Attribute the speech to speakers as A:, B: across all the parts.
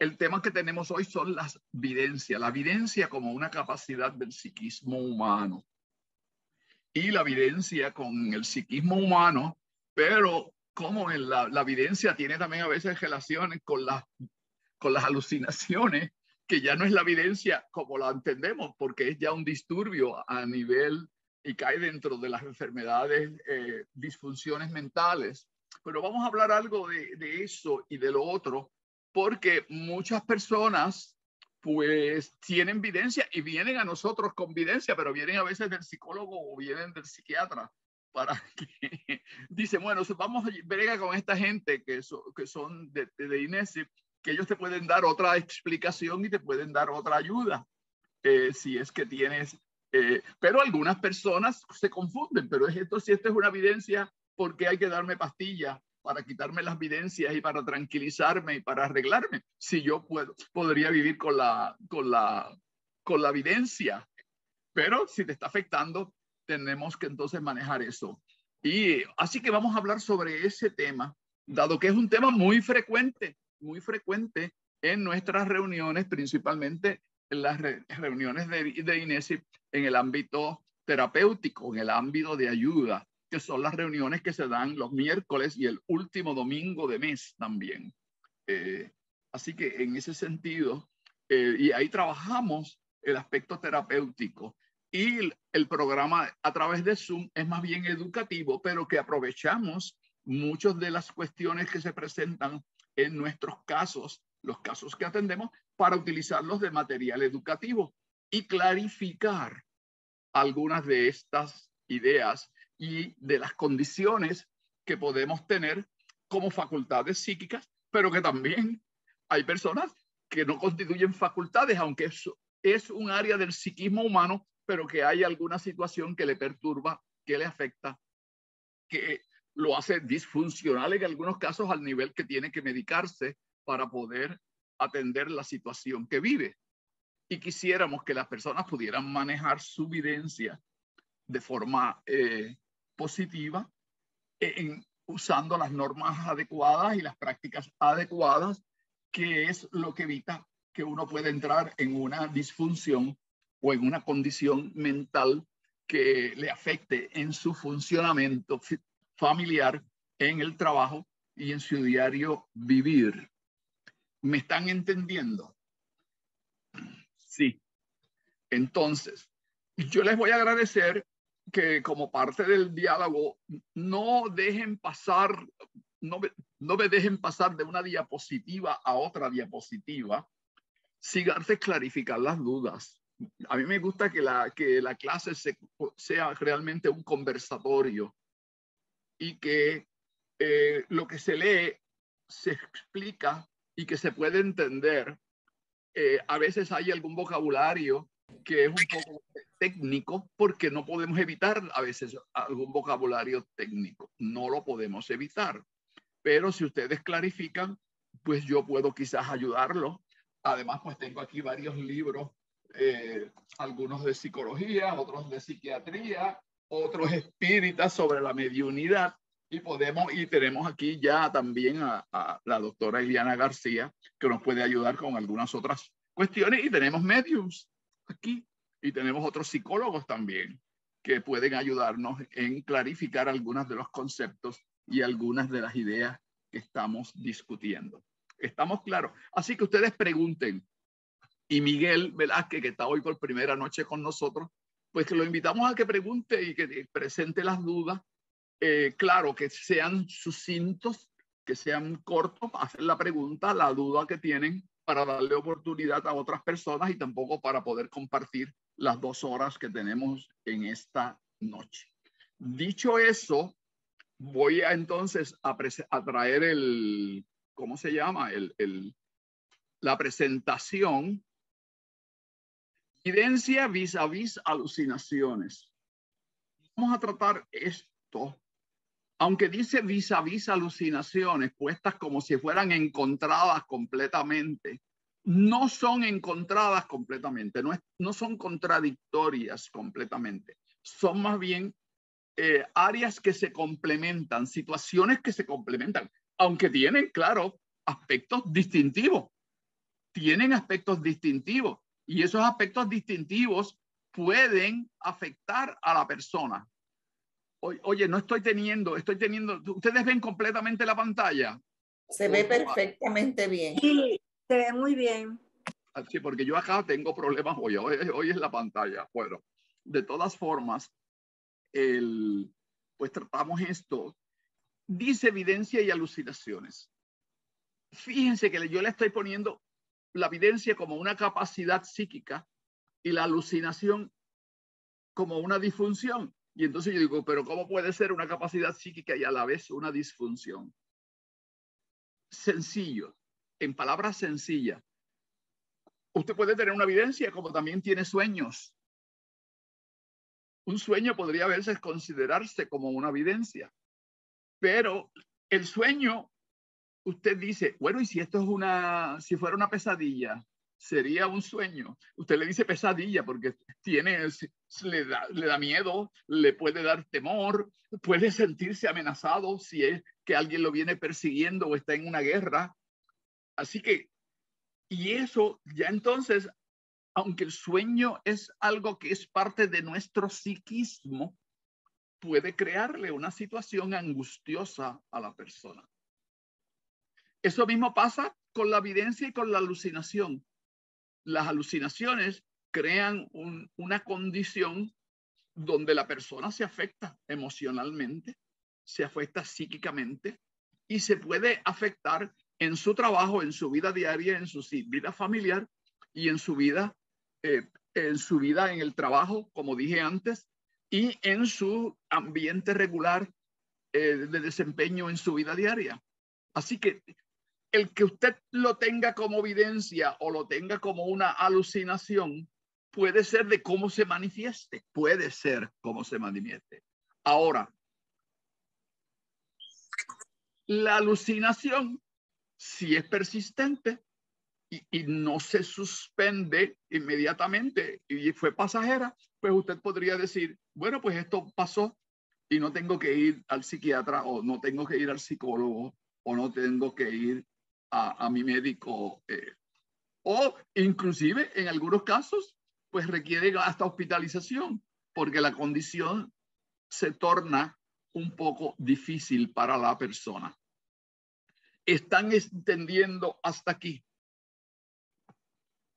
A: el tema que tenemos hoy son las videncias, la evidencia como una capacidad del psiquismo humano y la evidencia con el psiquismo humano, pero como la evidencia tiene también a veces relaciones con las alucinaciones, que ya no es la evidencia como la entendemos, porque es ya un disturbio a nivel y cae dentro de las enfermedades, disfunciones mentales. Pero vamos a hablar algo de eso y de lo otro, porque muchas personas pues tienen evidencia y vienen a nosotros con evidencia, pero vienen a veces del psicólogo o vienen del psiquiatra para que dicen, bueno, vamos a bregar con esta gente que son de INESI, que ellos te pueden dar otra explicación y te pueden dar otra ayuda, si es que tienes, pero algunas personas se confunden, pero si esto es una evidencia, ¿por qué hay que darme pastillas para quitarme las evidencias y para tranquilizarme y para arreglarme? Si yo podría vivir con la evidencia, pero si te está afectando, tenemos que entonces manejar eso. Y así que vamos a hablar sobre ese tema, dado que es un tema muy frecuente en nuestras reuniones, principalmente en las reuniones de INESI en el ámbito terapéutico, en el ámbito de ayuda, que son las reuniones que se dan los miércoles y el último domingo de mes también. Así que en ese sentido, y ahí trabajamos el aspecto terapéutico. Y el programa a través de Zoom es más bien educativo, pero que aprovechamos muchas de las cuestiones que se presentan en nuestros casos, los casos que atendemos, para utilizarlos de material educativo y clarificar algunas de estas ideas y de las condiciones que podemos tener como facultades psíquicas, pero que también hay personas que no constituyen facultades, aunque es un área del psiquismo humano, pero que hay alguna situación que le perturba, que le afecta, que lo hace disfuncional en algunos casos al nivel que tiene que medicarse para poder atender la situación que vive. Y quisiéramos que las personas pudieran manejar su evidencia de forma positiva, usando las normas adecuadas y las prácticas adecuadas, que es lo que evita que uno pueda entrar en una disfunción o en una condición mental que le afecte en su funcionamiento familiar, en el trabajo y en su diario vivir. ¿Me están entendiendo? Sí. Entonces, yo les voy a agradecer que como parte del diálogo no dejen pasar, no me dejen pasar de una diapositiva a otra diapositiva sin antes clarificar las dudas. A mí me gusta que la clase sea realmente un conversatorio y que lo que se lee se explica y que se puede entender. A veces hay algún vocabulario que es un poco técnico porque no podemos evitar a veces algún vocabulario técnico. No lo podemos evitar. Pero si ustedes clarifican, pues yo puedo quizás ayudarlos. Además, pues tengo aquí varios libros, algunos de psicología, otros de psiquiatría, otros espíritas sobre la mediunidad. Y tenemos aquí ya también a la doctora Iliana García, que nos puede ayudar con algunas otras cuestiones. Y tenemos mediums aquí y tenemos otros psicólogos también que pueden ayudarnos en clarificar algunos de los conceptos y algunas de las ideas que estamos discutiendo. ¿Estamos claros? Así que ustedes pregunten. Y Miguel Velázquez, que está hoy por primera noche con nosotros, pues que lo invitamos a que pregunte y que presente las dudas. Claro, que sean sucintos, que sean cortos, hacer la pregunta, la duda que tienen para darle oportunidad a otras personas y tampoco para poder compartir las 2 horas que tenemos en esta noche. Dicho eso, voy a entonces a traer ¿cómo se llama? La presentación. Evidencia vis a vis alucinaciones. Vamos a tratar esto, aunque dice vis a vis alucinaciones, puestas como si fueran encontradas completamente. No son encontradas completamente, no son contradictorias completamente. Son más bien áreas que se complementan, situaciones que se complementan, aunque tienen, claro, aspectos distintivos. tienen aspectos distintivos y esos aspectos distintivos pueden afectar a la persona. Oye, no estoy teniendo, ¿ustedes ven completamente la pantalla?
B: Se ve perfectamente bien.
C: Sí, se ve muy bien.
A: Sí, porque yo acá tengo problemas hoy es la pantalla. Bueno, de todas formas, pues tratamos esto. Dice evidencia y alucinaciones. Fíjense que yo le estoy poniendo la evidencia como una capacidad psíquica y la alucinación como una disfunción. Y entonces yo digo, pero ¿cómo puede ser una capacidad psíquica y a la vez una disfunción? Sencillo, en palabras sencillas. Usted puede tener una evidencia como también tiene sueños. Un sueño podría considerarse como una evidencia, pero el sueño, usted dice, bueno, y si esto es si fuera una pesadilla, sería un sueño. Usted le dice pesadilla porque le da miedo, le puede dar temor, puede sentirse amenazado si es que alguien lo viene persiguiendo o está en una guerra. Así que, y eso ya entonces, aunque el sueño es algo que es parte de nuestro psiquismo, puede crearle una situación angustiosa a la persona. Eso mismo pasa con la evidencia y con la alucinación. Las alucinaciones crean una condición donde la persona se afecta emocionalmente, se afecta psíquicamente y se puede afectar en su trabajo, en su vida diaria, en su vida familiar y en su vida en el trabajo, como dije antes, y en su ambiente regular de desempeño en su vida diaria. Así que el que usted lo tenga como evidencia o lo tenga como una alucinación puede ser de cómo se manifieste, puede ser cómo se manifieste. Ahora, la alucinación, si es persistente y no se suspende inmediatamente y fue pasajera, pues usted podría decir, bueno, pues esto pasó y no tengo que ir al psiquiatra o no tengo que ir al psicólogo o no tengo que ir a mi médico o inclusive en algunos casos pues requiere hasta hospitalización porque la condición se torna un poco difícil para la persona. ¿Están entendiendo hasta aquí?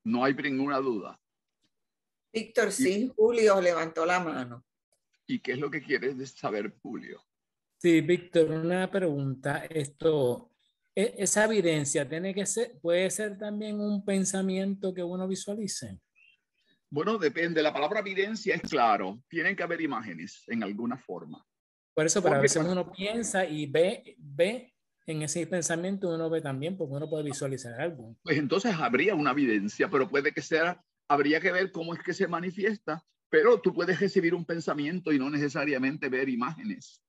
A: No hay ninguna duda.
B: Víctor, sí, Julio levantó la mano.
A: ¿Y qué es lo que quieres saber, Julio?
D: Sí, Víctor, una pregunta. Esa evidencia puede ser también un pensamiento que uno visualice.
A: Bueno, depende. La palabra evidencia es claro. Tienen que haber imágenes en alguna forma.
D: Por eso, pero a veces uno piensa y ve en ese pensamiento, uno ve también, porque uno puede visualizar algo.
A: Pues entonces habría una evidencia, pero puede que habría que ver cómo es que se manifiesta, pero tú puedes recibir un pensamiento y no necesariamente ver imágenes.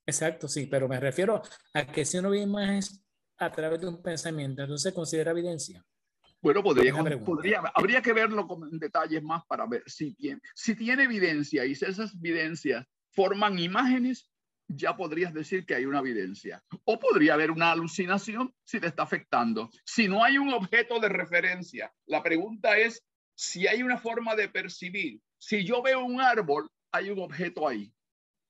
D: Exacto, sí, pero me refiero a que si uno ve imágenes a través de un pensamiento, entonces considera evidencia.
A: Bueno, habría que verlo con detalles más para ver si tiene evidencia y si esas evidencias forman imágenes, ya podrías decir que hay una evidencia. O podría haber una alucinación si te está afectando. Si no hay un objeto de referencia, la pregunta es si hay una forma de percibir. Si yo veo un árbol, hay un objeto ahí.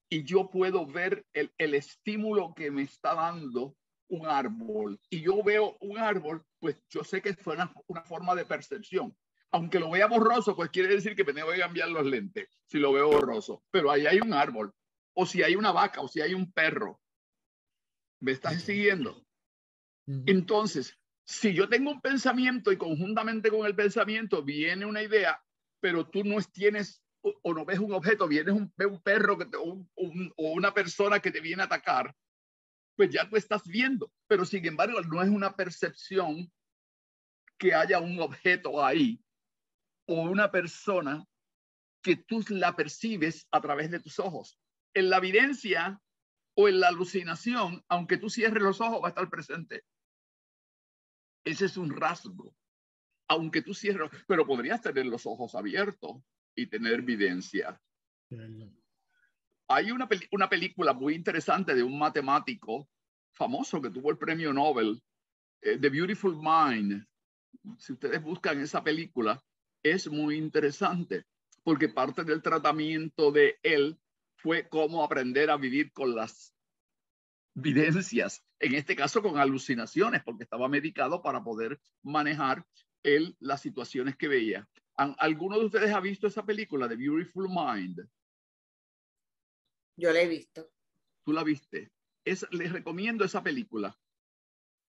A: Y yo puedo ver el estímulo que me está dando un árbol. Y yo veo un árbol, pues yo sé que fue una forma de percepción. Aunque lo vea borroso, pues quiere decir que me tengo que cambiar los lentes si lo veo borroso. Pero ahí hay un árbol. O si hay una vaca, o si hay un perro. ¿Me estás siguiendo? Entonces, si yo tengo un pensamiento y conjuntamente con el pensamiento viene una idea, pero tú no tienes o no ves un objeto, ves un perro o una persona que te viene a atacar, pues ya tú estás viendo. Pero sin embargo, no es una percepción que haya un objeto ahí o una persona que tú la percibes a través de tus ojos. En la evidencia o en la alucinación, aunque tú cierres los ojos, va a estar presente. Ese es un rasgo. Aunque tú cierres, pero podrías tener los ojos abiertos y tener evidencia. Hay una película muy interesante de un matemático famoso que tuvo el premio Nobel, The Beautiful Mind, si ustedes buscan esa película, es muy interesante, porque parte del tratamiento de él fue cómo aprender a vivir con las videncias, en este caso con alucinaciones, porque estaba medicado para poder manejar él las situaciones que veía. ¿Alguno de ustedes ha visto esa película, The Beautiful Mind?
B: Yo la he visto.
A: ¿Tú la viste? Les recomiendo esa película.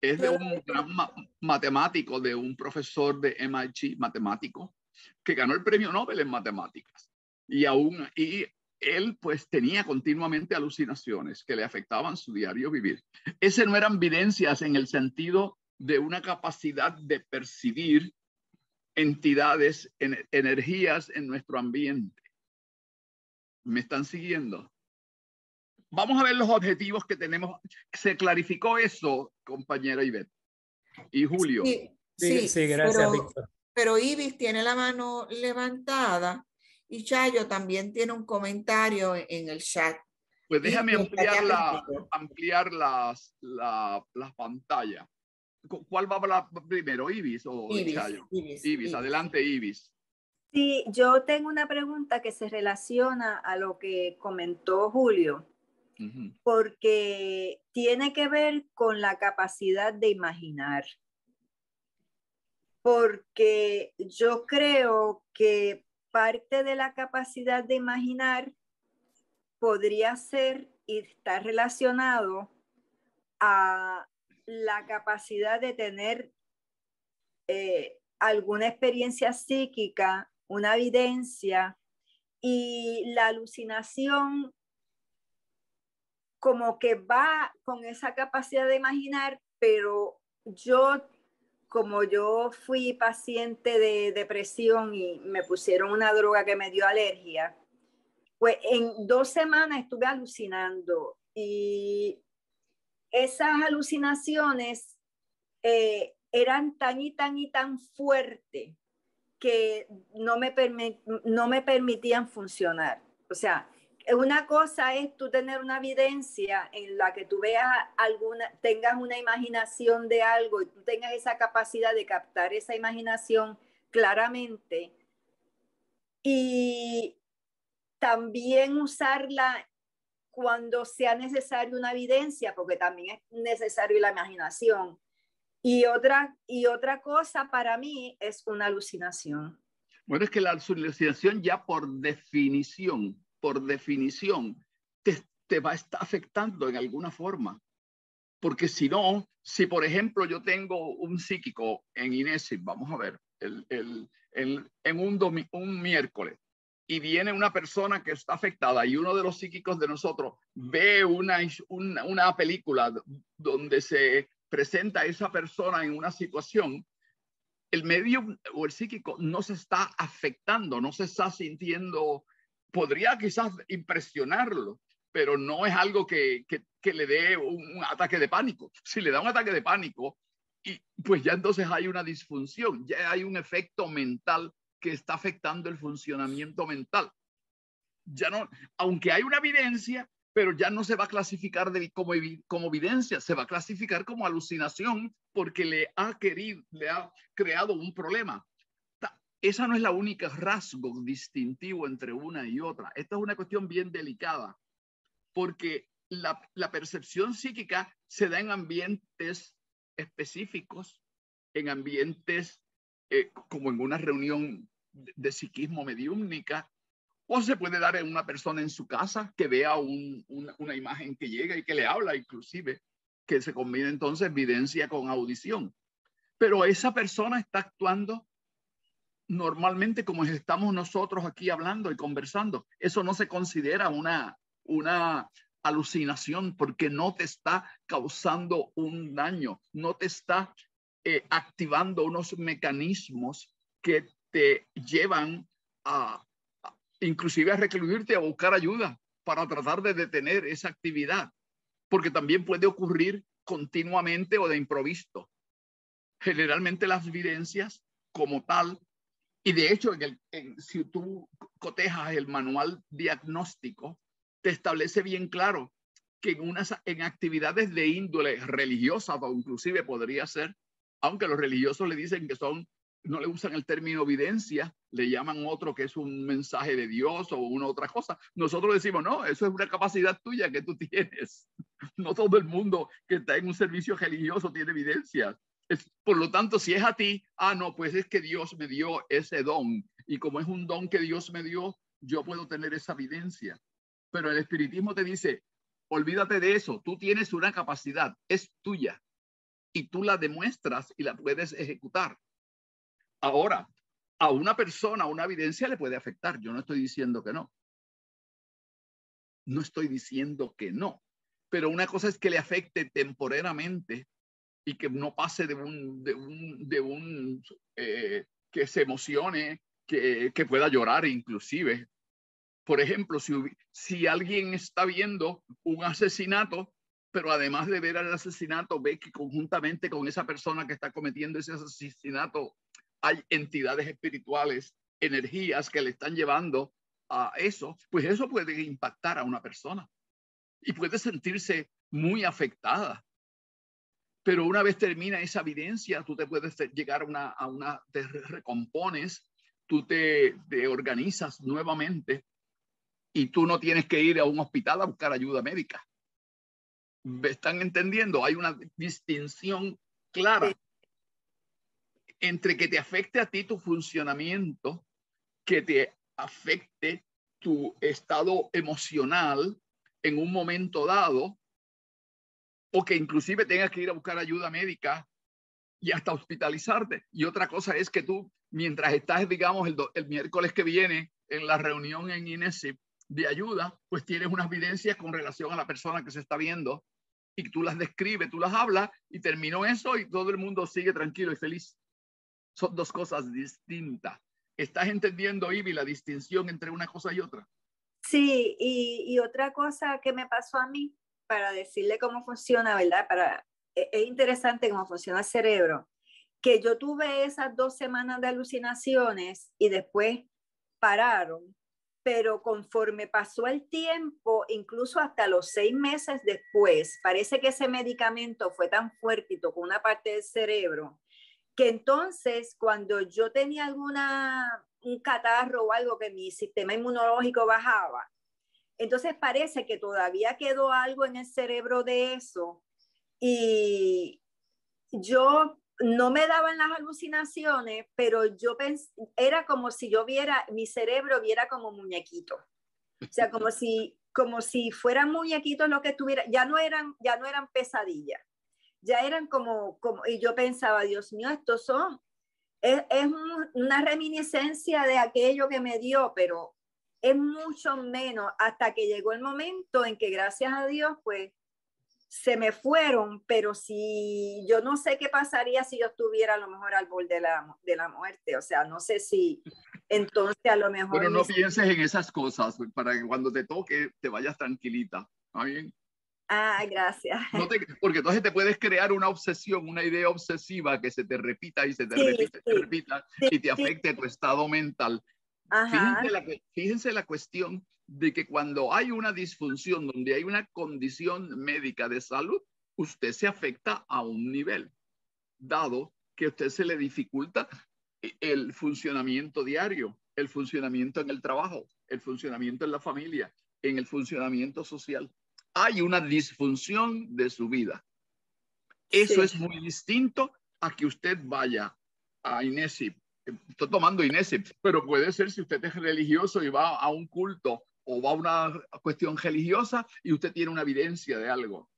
A: Es de un gran matemático, de un profesor de MIT, matemático, que ganó el premio Nobel en matemáticas. Y él pues tenía continuamente alucinaciones que le afectaban su diario vivir. Ese no eran videncias en el sentido de una capacidad de percibir entidades, energías en nuestro ambiente. ¿Me están siguiendo? Vamos a ver los objetivos que tenemos. ¿Se clarificó eso, compañera Ivette? Y Julio.
D: Sí, gracias, Víctor.
B: Pero Ibis tiene la mano levantada y Chayo también tiene un comentario en el chat.
A: Pues déjame ampliar la pantalla. ¿Cuál va a hablar primero, Ibis o Chayo? Ibis, adelante, Ibis.
C: Sí, yo tengo una pregunta que se relaciona a lo que comentó Julio, porque tiene que ver con la capacidad de imaginar. Porque yo creo que parte de la capacidad de imaginar podría ser y estar relacionado a la capacidad de tener alguna experiencia psíquica, una evidencia, y la alucinación como que va con esa capacidad de imaginar, pero como yo fui paciente de depresión y me pusieron una droga que me dio alergia, pues en 2 semanas estuve alucinando y esas alucinaciones eran tan y tan fuertes que no me permitían funcionar. O sea, una cosa es tú tener una evidencia en la que tú veas tengas una imaginación de algo y tú tengas esa capacidad de captar esa imaginación claramente y también usarla cuando sea necesario una evidencia, porque también es necesario la imaginación. Y otra cosa para mí es una alucinación.
A: Bueno, es que la alucinación ya por definición, te va a estar afectando en alguna forma. Porque si no, si por ejemplo yo tengo un psíquico en INESI, vamos a ver, en un miércoles, y viene una persona que está afectada y uno de los psíquicos de nosotros ve una película donde se presenta a esa persona en una situación, el medio o el psíquico no se está afectando, no se está sintiendo, podría quizás impresionarlo, pero no es algo que le dé un ataque de pánico. Si le da un ataque de pánico, pues ya entonces hay una disfunción, ya hay un efecto mental que está afectando el funcionamiento mental. Ya no, aunque hay una evidencia, pero ya no se va a clasificar como evidencia, se va a clasificar como alucinación porque le ha creado un problema. Esa no es la única rasgo distintivo entre una y otra. Esta es una cuestión bien delicada porque la percepción psíquica se da en ambientes específicos, en ambientes como en una reunión de psiquismo mediúmnica, o se puede dar en una persona en su casa que vea una imagen que llega y que le habla, inclusive, que se combina entonces evidencia con audición. Pero esa persona está actuando normalmente como estamos nosotros aquí hablando y conversando. Eso no se considera una alucinación porque no te está causando un daño, no te está activando unos mecanismos que te llevan inclusive a recluirte, a buscar ayuda para tratar de detener esa actividad, porque también puede ocurrir continuamente o de improviso. Generalmente las evidencias como tal, y de hecho si tú cotejas el manual diagnóstico, te establece bien claro que en actividades de índole religiosa o inclusive podría ser, aunque los religiosos le dicen que no le usan el término evidencia, le llaman otro que es un mensaje de Dios o una otra cosa. Nosotros decimos, no, eso es una capacidad tuya que tú tienes. No todo el mundo que está en un servicio religioso tiene evidencia. Por lo tanto, si es a ti, no, pues es que Dios me dio ese don. Y como es un don que Dios me dio, yo puedo tener esa evidencia. Pero el espiritismo te dice, olvídate de eso, tú tienes una capacidad, es tuya. Y tú la demuestras y la puedes ejecutar. Ahora, a una persona una evidencia le puede afectar. Yo no estoy diciendo que no. No estoy diciendo que no. Pero una cosa es que le afecte temporariamente y que no pase que se emocione, que pueda llorar inclusive. Por ejemplo, si alguien está viendo un asesinato, pero además de ver al asesinato, ve que conjuntamente con esa persona que está cometiendo ese asesinato, hay entidades espirituales, energías que le están llevando a eso, pues eso puede impactar a una persona y puede sentirse muy afectada. Pero una vez termina esa evidencia, tú te puedes llegar te recompones, tú te organizas nuevamente y tú no tienes que ir a un hospital a buscar ayuda médica. ¿Me están entendiendo? Hay una distinción clara entre que te afecte a ti tu funcionamiento, que te afecte tu estado emocional en un momento dado, o que inclusive tengas que ir a buscar ayuda médica y hasta hospitalizarte. Y otra cosa es que tú, mientras estás, digamos, el miércoles que viene en la reunión en INESIP de ayuda, pues tienes unas evidencias con relación a la persona que se está viendo y tú las describes, tú las hablas y terminó eso y todo el mundo sigue tranquilo y feliz. Son dos cosas distintas. ¿Estás entendiendo, Ivy, la distinción entre una cosa y otra?
C: Sí, y otra cosa que me pasó a mí, para decirle cómo funciona, ¿verdad? Es interesante cómo funciona el cerebro, que yo tuve esas 2 semanas de alucinaciones y después pararon, pero conforme pasó el tiempo, incluso hasta los 6 meses después, parece que ese medicamento fue tan fuerte y tocó una parte del cerebro, que entonces cuando yo tenía un catarro o algo que mi sistema inmunológico bajaba, entonces parece que todavía quedó algo en el cerebro de eso y yo no me daban las alucinaciones, pero era como si mi cerebro viera como muñequito. O sea, como si fueran muñequitos lo que estuviera, ya no eran pesadillas, ya eran y yo pensaba, Dios mío, es una reminiscencia de aquello que me dio, pero es mucho menos hasta que llegó el momento en que gracias a Dios, pues, se me fueron, pero si yo no sé qué pasaría si yo estuviera a lo mejor al borde de la muerte, o sea, no sé si entonces a lo mejor...
A: Pero no pienses en esas cosas para que cuando te toque te vayas tranquilita, ¿está bien?
C: Gracias.
A: Porque entonces te puedes crear una obsesión, una idea obsesiva que se te repita y se te repita y te afecte tu estado mental. Fíjense la cuestión de que cuando hay una disfunción, donde hay una condición médica de salud, usted se afecta a un nivel, dado que a usted se le dificulta el funcionamiento diario, el funcionamiento en el trabajo, el funcionamiento en la familia, en el funcionamiento social. Hay una disfunción de su vida. Eso es muy distinto a que usted vaya a INESIP. Estoy tomando INESIP, pero puede ser si usted es religioso y va a un culto o va a una cuestión religiosa y usted tiene una evidencia de algo.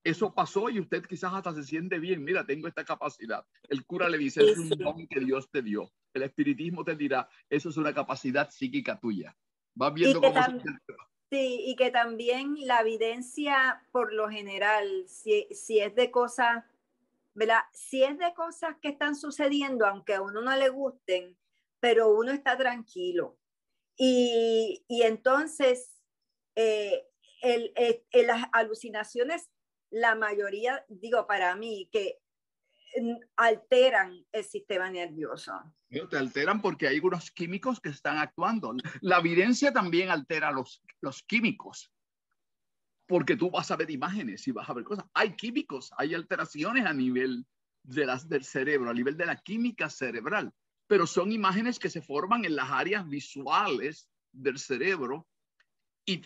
A: Eso pasó y usted quizás hasta se siente bien. Mira, tengo esta capacidad. El cura le dice, es un don que Dios te dio. El espiritismo te dirá, eso es una capacidad psíquica tuya. Vas viendo cómo
C: Sí, y que también la evidencia, por lo general, si es de cosas, ¿verdad? Si es de cosas que están sucediendo, aunque a uno no le gusten, pero uno está tranquilo. Y entonces, las alucinaciones, la mayoría, digo para mí, que alteran el sistema nervioso.
A: Te alteran porque hay unos químicos que están actuando. La evidencia también altera los químicos, porque tú vas a ver imágenes y vas a ver cosas. Hay químicos, hay alteraciones a nivel del cerebro, a nivel de la química cerebral, pero son imágenes que se forman en las áreas visuales del cerebro y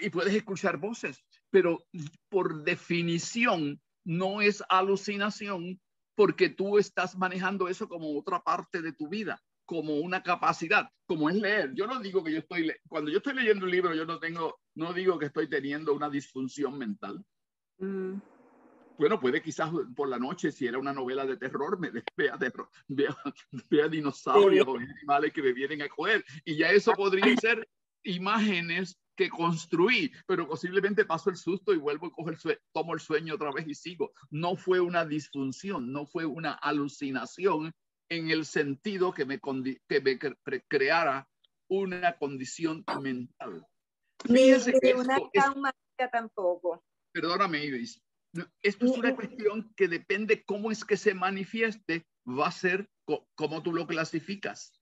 A: puedes escuchar voces, pero por definición no es alucinación porque tú estás manejando eso como otra parte de tu vida, como una capacidad, como es leer. Yo no digo que cuando yo estoy leyendo un libro, yo no digo que estoy teniendo una disfunción mental. Bueno, puede quizás por la noche, si era una novela de terror, vea dinosaurios o animales que me vienen a coger. Y ya eso podría ser imágenes que construí, pero posiblemente paso el susto y vuelvo y tomo el sueño otra vez y sigo. No fue una disfunción, no fue una alucinación en el sentido que me creara una condición mental.
C: Ni una traumática tampoco.
A: Perdóname, Iris. Esto es una cuestión que depende cómo es que se manifieste, va a ser cómo tú lo clasificas.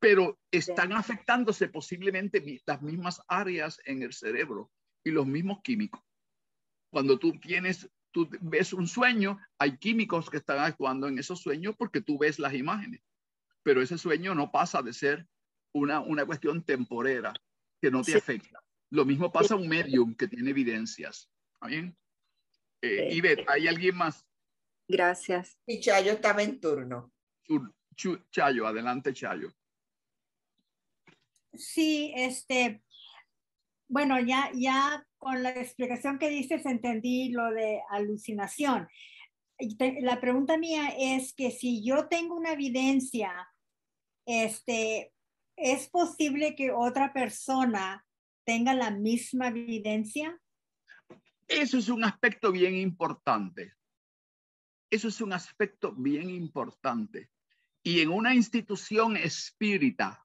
A: Pero están afectándose posiblemente las mismas áreas en el cerebro y los mismos químicos. Cuando tú ves un sueño, hay químicos que están actuando en esos sueños porque tú ves las imágenes. Pero ese sueño no pasa de ser una cuestión temporera que no te afecta. Lo mismo pasa a un medium que tiene evidencias. ¿Está bien? Ivette, ¿hay alguien más?
C: Gracias.
B: Y Chayo estaba en turno.
A: Chayo, adelante, Chayo.
E: Sí, bueno, ya con la explicación que dices entendí lo de alucinación. La pregunta mía es que si yo tengo una evidencia, ¿es posible que otra persona tenga la misma evidencia?
A: Eso es un aspecto bien importante. Eso es un aspecto bien importante. Y en una institución espírita,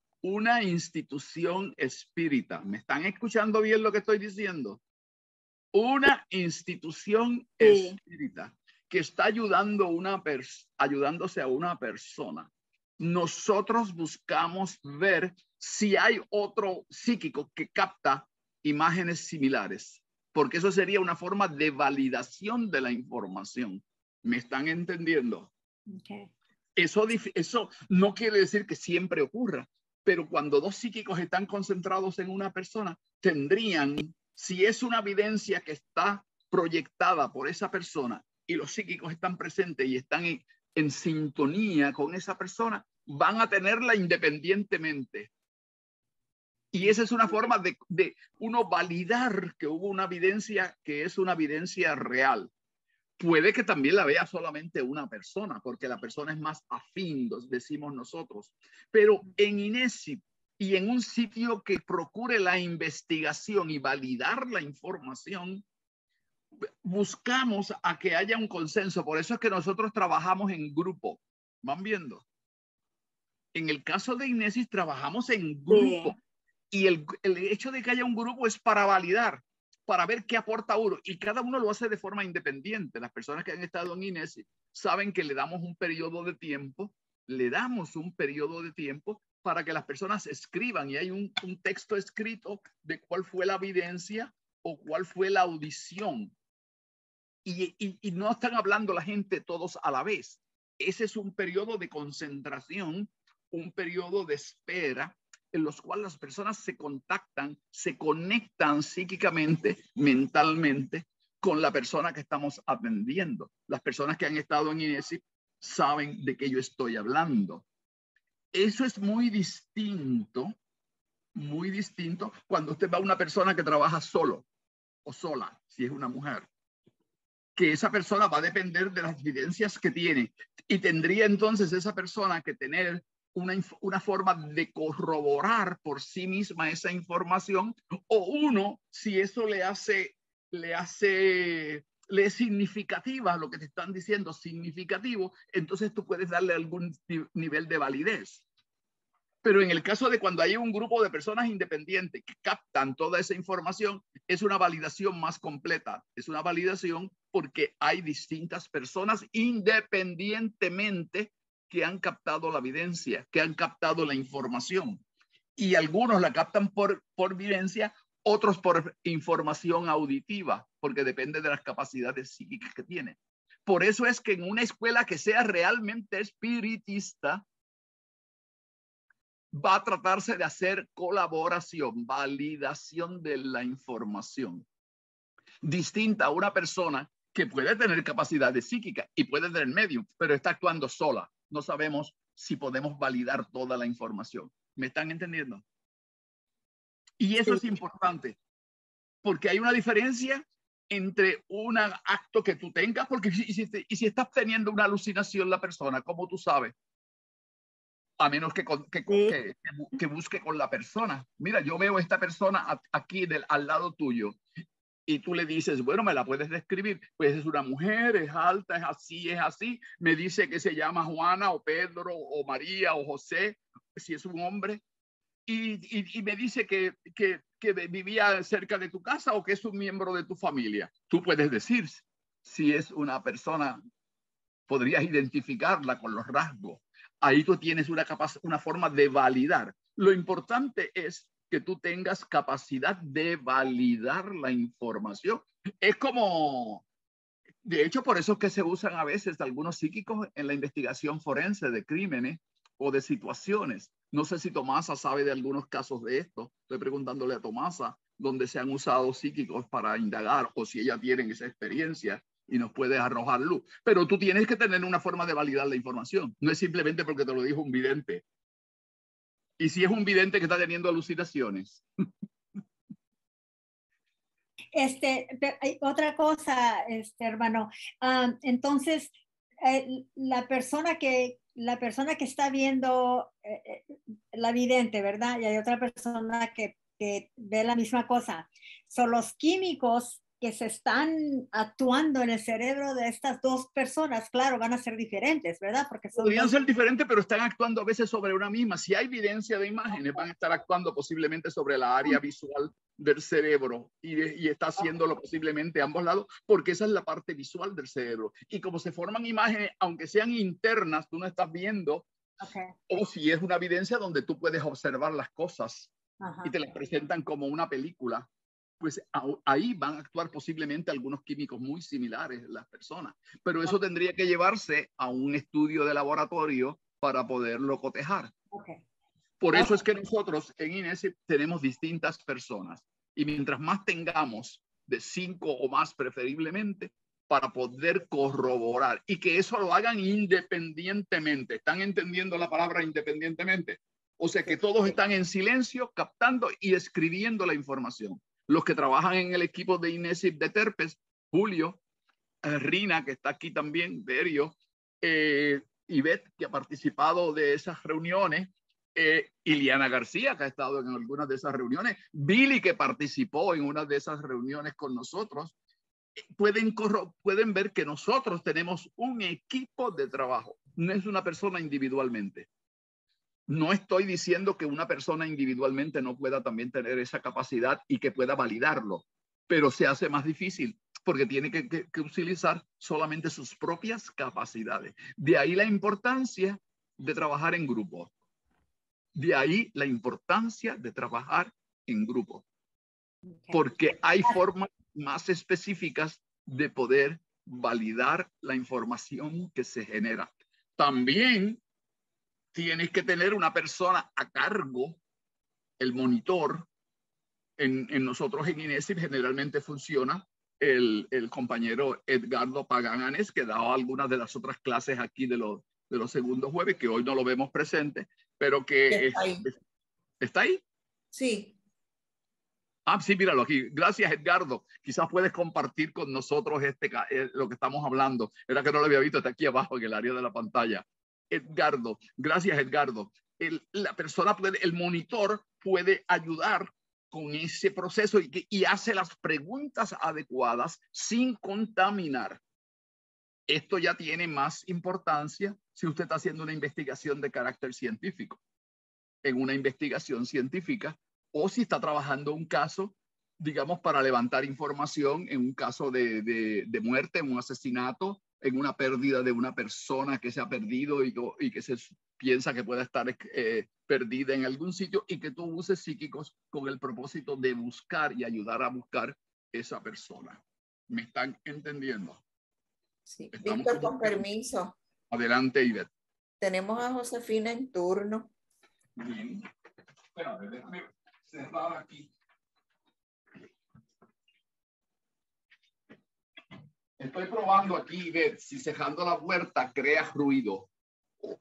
A: ¿me están escuchando bien lo que estoy diciendo? Una institución espírita que está ayudándose a una persona. Nosotros buscamos ver si hay otro psíquico que capta imágenes similares, porque eso sería una forma de validación de la información. ¿Me están entendiendo?
E: Okay.
A: Eso no quiere decir que siempre ocurra, pero cuando dos psíquicos están concentrados en una persona, si es una evidencia que está proyectada por esa persona y los psíquicos están presentes y están en sintonía con esa persona, van a tenerla independientemente. Y esa es una forma de uno validar que hubo una evidencia que es una evidencia real. Puede que también la vea solamente una persona, porque la persona es más afín, decimos nosotros. Pero en INESIP y en un sitio que procure la investigación y validar la información, buscamos a que haya un consenso. Por eso es que nosotros trabajamos en grupo. ¿Van viendo? En el caso de INESIP trabajamos en grupo. Sí. Y el hecho de que haya un grupo es para validar, para ver qué aporta uno. Y cada uno lo hace de forma independiente. Las personas que han estado en INESIP saben que le damos un periodo de tiempo, para que las personas escriban. Y hay un texto escrito de cuál fue la evidencia o cuál fue la audición. Y no están hablando la gente todos a la vez. Ese es un periodo de concentración, un periodo de espera, en los cuales las personas se conectan psíquicamente, mentalmente, con la persona que estamos atendiendo. Las personas que han estado en INESIP saben de qué yo estoy hablando. Eso es muy distinto cuando usted va a una persona que trabaja solo o sola, si es una mujer. Que esa persona va a depender de las evidencias que tiene y tendría entonces esa persona que tener una forma de corroborar por sí misma esa información, o si eso le es significativa lo que te están diciendo, significativo, entonces tú puedes darle algún nivel de validez. Pero en el caso de cuando hay un grupo de personas independientes que captan toda esa información, es una validación más completa. Es una validación porque hay distintas personas independientemente que han captado la evidencia, que han captado la información. Y algunos la captan por evidencia, otros por información auditiva, porque depende de las capacidades psíquicas que tienen. Por eso es que en una escuela que sea realmente espiritista, va a tratarse de hacer colaboración, validación de la información. Distinta a una persona que puede tener capacidades psíquicas y puede tener medium, pero está actuando sola. No sabemos si podemos validar toda la información. ¿Me están entendiendo? Y eso es importante, porque hay una diferencia entre un acto que tú tengas, porque si estás teniendo una alucinación la persona, ¿cómo tú sabes? A menos que busque con la persona. Mira, yo veo a esta persona aquí al lado tuyo y tú le dices, bueno, ¿me la puedes describir? Pues es una mujer, es alta, es así. Me dice que se llama Juana o Pedro o María o José, si es un hombre. Y me dice que vivía cerca de tu casa o que es un miembro de tu familia. Tú puedes decir si es una persona, podrías identificarla con los rasgos. Ahí tú tienes una forma de validar. Lo importante es que tú tengas capacidad de validar la información. Es como, de hecho, por eso es que se usan a veces algunos psíquicos en la investigación forense de crímenes o de situaciones. No sé si Tomasa sabe de algunos casos de esto. Estoy preguntándole a Tomasa donde se han usado psíquicos para indagar o si ella tiene esa experiencia y nos puede arrojar luz. Pero tú tienes que tener una forma de validar la información. No es simplemente porque te lo dijo un vidente. Y si es un vidente que está teniendo alucinaciones.
E: Hay otra cosa, hermano. Entonces, la persona que está viendo la vidente, ¿verdad? Y hay otra persona que ve la misma cosa. Son los químicos que se están actuando en el cerebro de estas dos personas, claro, van a ser diferentes, ¿verdad? Porque
A: podrían ser diferentes, pero están actuando a veces sobre una misma. Si hay evidencia de imágenes, van a estar actuando posiblemente sobre la área visual del cerebro y está haciéndolo posiblemente a ambos lados, porque esa es la parte visual del cerebro. Y como se forman imágenes, aunque sean internas, tú no estás viendo, o si es una evidencia donde tú puedes observar las cosas y te las presentan como una película, pues ahí van a actuar posiblemente algunos químicos muy similares las personas. Pero eso tendría que llevarse a un estudio de laboratorio para poderlo cotejar. Por eso es que nosotros en INESIP tenemos distintas personas. Y mientras más tengamos, de 5 o más preferiblemente, para poder corroborar y que eso lo hagan independientemente. ¿Están entendiendo la palabra independientemente? O sea que todos están en silencio, captando y escribiendo la información. Los que trabajan en el equipo de INESIP de Terpes, Julio, Rina, que está aquí también, Berio, Ivette, que ha participado de esas reuniones, Iliana García, que ha estado en algunas de esas reuniones, Billy, que participó en una de esas reuniones con nosotros, pueden ver que nosotros tenemos un equipo de trabajo, no es una persona individualmente. No estoy diciendo que una persona individualmente no pueda también tener esa capacidad y que pueda validarlo, pero se hace más difícil porque tiene que utilizar solamente sus propias capacidades. De ahí la importancia de trabajar en grupo. De ahí la importancia de trabajar en grupo. Porque hay formas más específicas de poder validar la información que se genera. También tienes que tener una persona a cargo, el monitor. En nosotros en INESIP generalmente funciona el compañero Edgardo Paganes, que daba algunas de las otras clases aquí de los segundos jueves, que hoy no lo vemos presente, pero que ¿está ahí?
B: Sí.
A: Ah, sí, míralo aquí. Gracias, Edgardo. Quizás puedes compartir con nosotros lo que estamos hablando. Era que no lo había visto, está aquí abajo en el área de la pantalla. Edgardo, gracias, Edgardo. La persona el monitor puede ayudar con ese proceso y hace las preguntas adecuadas sin contaminar. Esto ya tiene más importancia si usted está haciendo una investigación de carácter científico. En una investigación científica, o si está trabajando un caso, digamos, para levantar información en un caso de muerte, en un asesinato, en una pérdida de una persona que se ha perdido y que se piensa que pueda estar perdida en algún sitio y que tú uses psíquicos con el propósito de buscar y ayudar a buscar esa persona. ¿Me están entendiendo?
B: Sí.
A: Estamos
B: Víctor,
A: como
B: con
A: que-
B: permiso.
A: Adelante, Ivette.
B: Tenemos a Josefina en turno.
A: Bien. Espérate, déjame cerrar aquí. Estoy probando aquí, ver si cerrando la puerta crea ruido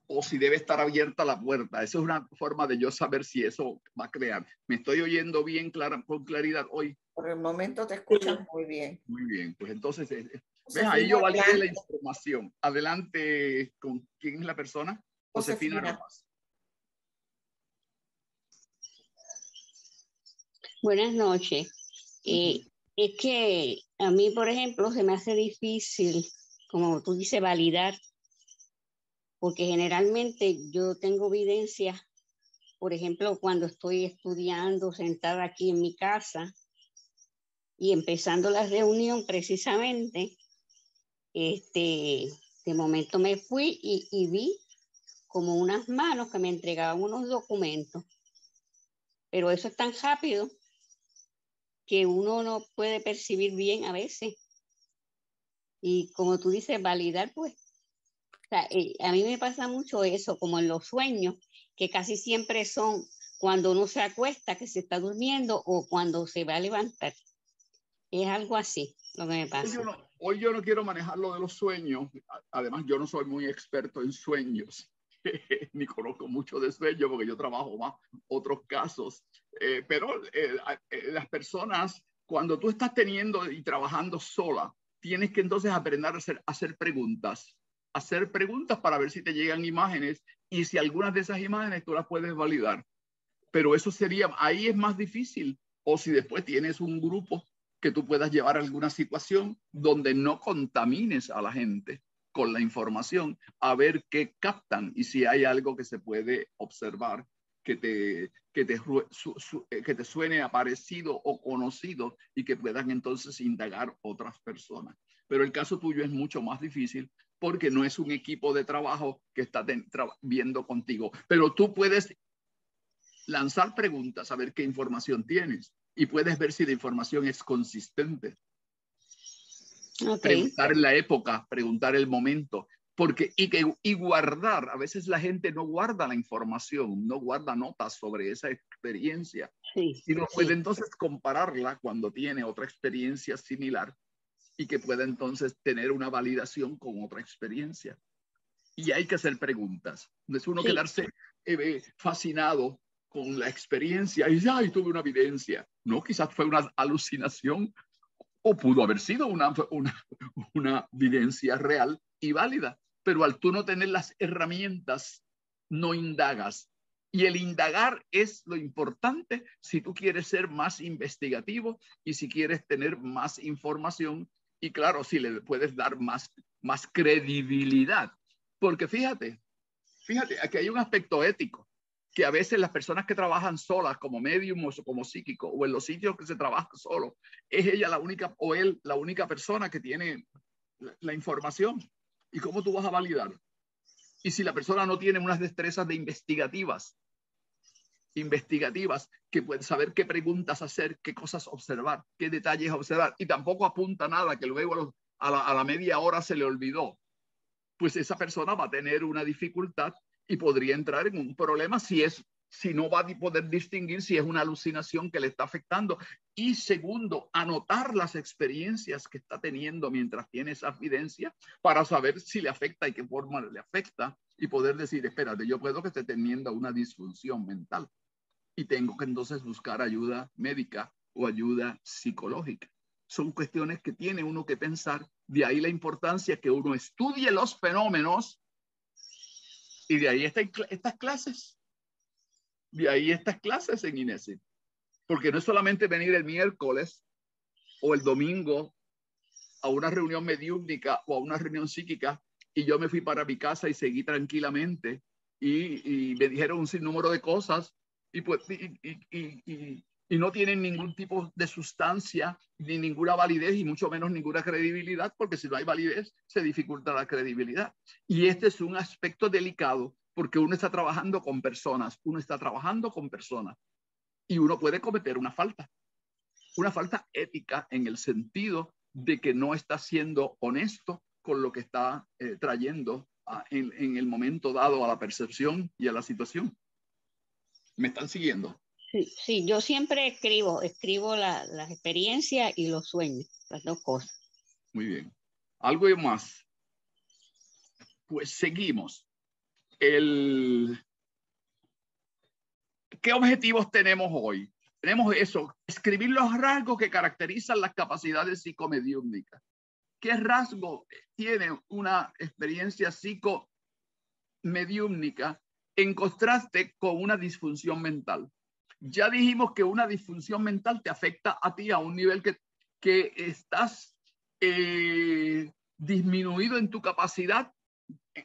A: o si debe estar abierta la puerta. Esa es una forma de yo saber si eso va a crear. ¿Me estoy oyendo bien con claridad hoy?
B: Por el momento te escuchas muy bien.
A: Muy bien, pues entonces, ves,
B: Josefina,
A: ahí yo validé la
B: adelante.
A: información. Adelante, ¿con quién es la persona? Josefina
B: Josefina.
A: Rojas.
F: Buenas noches. Es que a mí, por ejemplo, se me hace difícil, como tú dices, validar, porque generalmente yo tengo evidencia, por ejemplo, cuando estoy estudiando sentada aquí en mi casa y empezando la reunión precisamente, de momento me fui y vi como unas manos que me entregaban unos documentos, pero eso es tan rápido que uno no puede percibir bien a veces. Y como tú dices, validar, pues, o sea, a mí me pasa mucho eso, como en los sueños, que casi siempre son cuando uno se acuesta, que se está durmiendo, o cuando se va a levantar. Es algo así lo que me pasa.
A: Hoy yo no quiero manejar lo de los sueños. Además, yo no soy muy experto en sueños, ni conozco mucho de sueños porque yo trabajo más otros casos. Pero las cuando tú estás teniendo y trabajando sola, tienes que entonces aprender a hacer preguntas. Hacer preguntas para ver si te llegan imágenes y si algunas de esas imágenes tú las puedes validar. Pero eso ahí es más difícil. O si después tienes un grupo que tú puedas llevar a alguna situación donde no contamines a la gente con la información, a ver qué captan y si hay algo que se puede observar que te suene aparecido o conocido y que puedan entonces indagar otras personas. Pero el caso tuyo es mucho más difícil porque no es un equipo de trabajo que está viendo contigo, pero tú puedes lanzar preguntas, a ver qué información tienes y puedes ver si la información es consistente.
F: Okay.
A: Preguntar la época, preguntar el momento, y guardar. A veces la gente no guarda la información, no guarda notas sobre esa experiencia.
F: Sí,
A: Y no puede entonces compararla cuando tiene otra experiencia similar y que pueda entonces tener una validación con otra experiencia. Y hay que hacer preguntas. No es uno quedarse fascinado con la experiencia y ay, tuve una evidencia. No, quizás fue una alucinación o pudo haber sido una evidencia real y válida. Pero al tú no tener las herramientas, no indagas. Y el indagar es lo importante si tú quieres ser más investigativo y si quieres tener más información. Y claro, si le puedes dar más credibilidad. Porque fíjate, aquí hay un aspecto ético, que a veces las personas que trabajan solas como medium o como psíquico o en los sitios que se trabaja solo, es ella la única o él la única persona que tiene la información. ¿Y cómo tú vas a validar? Y si la persona no tiene unas destrezas de investigativas, que puede saber qué preguntas hacer, qué cosas observar, qué detalles observar, y tampoco apunta nada que luego a la media hora se le olvidó, pues esa persona va a tener una dificultad y podría entrar en un problema si no va a poder distinguir si es una alucinación que le está afectando. Y segundo, anotar las experiencias que está teniendo mientras tiene esa evidencia para saber si le afecta y qué forma le afecta y poder decir, espérate, yo puedo que esté teniendo una disfunción mental y tengo que entonces buscar ayuda médica o ayuda psicológica. Son cuestiones que tiene uno que pensar, de ahí la importancia que uno estudie los fenómenos y de ahí estas clases. De ahí estas clases en INESI. Porque no es solamente venir el miércoles o el domingo a una reunión mediúmnica o a una reunión psíquica y yo me fui para mi casa y seguí tranquilamente y me dijeron un sinnúmero de cosas y no tienen ningún tipo de sustancia ni ninguna validez y mucho menos ninguna credibilidad, porque si no hay validez se dificulta la credibilidad. Y este es un aspecto delicado porque uno está trabajando con personas, y uno puede cometer una falta ética en el sentido de que no está siendo honesto con lo que está trayendo en el momento dado a la percepción y a la situación. ¿Me están siguiendo?
F: Sí, sí, yo siempre escribo las experiencias y los sueños, las dos cosas.
A: Muy bien. ¿Algo más? Pues seguimos. ¿Qué objetivos tenemos hoy? Tenemos eso, escribir los rasgos que caracterizan las capacidades psicomediúmnicas. ¿Qué rasgo tiene una experiencia psicomediúmnica en contraste con una disfunción mental? Ya dijimos que una disfunción mental te afecta a ti a un nivel que estás disminuido en tu capacidad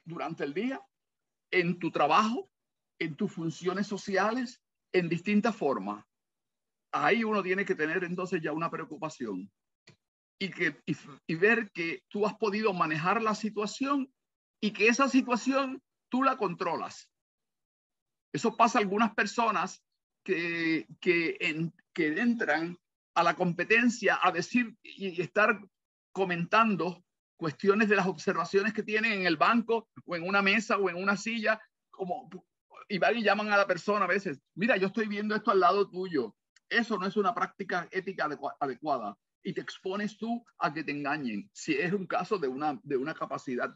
A: durante el día, en tu trabajo, en tus funciones sociales, en distintas formas. Ahí uno tiene que tener entonces ya una preocupación y ver que tú has podido manejar la situación y que esa situación tú la controlas. Eso pasa a algunas personas que entran a la competencia a decir y estar comentando cuestiones de las observaciones que tienen en el banco o en una mesa o en una silla, y van y llaman a la persona a veces, mira, yo estoy viendo esto al lado tuyo. Eso no es una práctica ética adecuada y te expones tú a que te engañen, si es un caso de una capacidad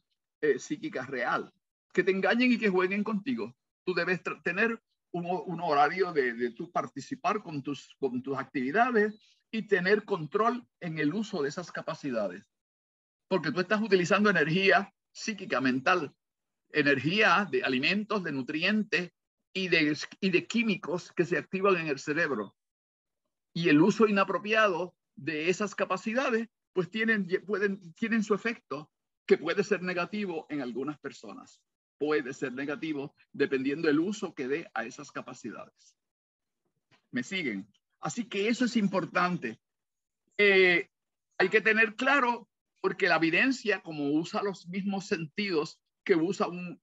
A: psíquica real. Que te engañen y que jueguen contigo. Tú debes tener un horario de tu participar con tus actividades y tener control en el uso de esas capacidades. Porque tú estás utilizando energía psíquica, mental, energía de alimentos, de nutrientes y de químicos que se activan en el cerebro. Y el uso inapropiado de esas capacidades, pues tienen su efecto, que puede ser negativo en algunas personas. Puede ser negativo dependiendo del uso que dé a esas capacidades. ¿Me siguen? Así que eso es importante. Hay que tener claro, porque la evidencia, como usa los mismos sentidos que usan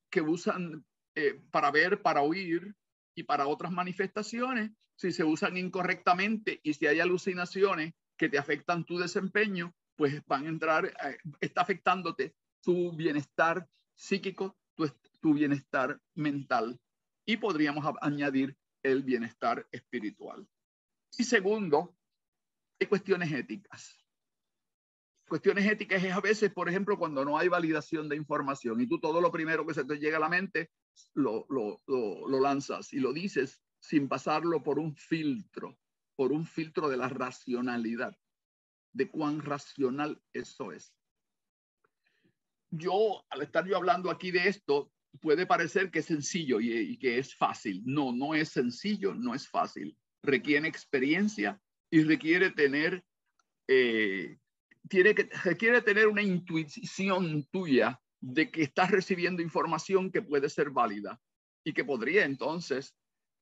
A: para ver, para oír y para otras manifestaciones, si se usan incorrectamente y si hay alucinaciones que te afectan tu desempeño, pues van a entrar, está afectándote tu bienestar psíquico, tu bienestar mental, y podríamos añadir el bienestar espiritual. Y segundo, hay cuestiones éticas. Cuestiones éticas es a veces, por ejemplo, cuando no hay validación de información y tú todo lo primero que se te llega a la mente lo lanzas y lo dices sin pasarlo por un filtro de la racionalidad, de cuán racional eso es. Al estar yo hablando aquí de esto, puede parecer que es sencillo y que es fácil. No, no es sencillo, no es fácil. Requiere experiencia y requiere tener una intuición tuya de que estás recibiendo información que puede ser válida y que podría entonces,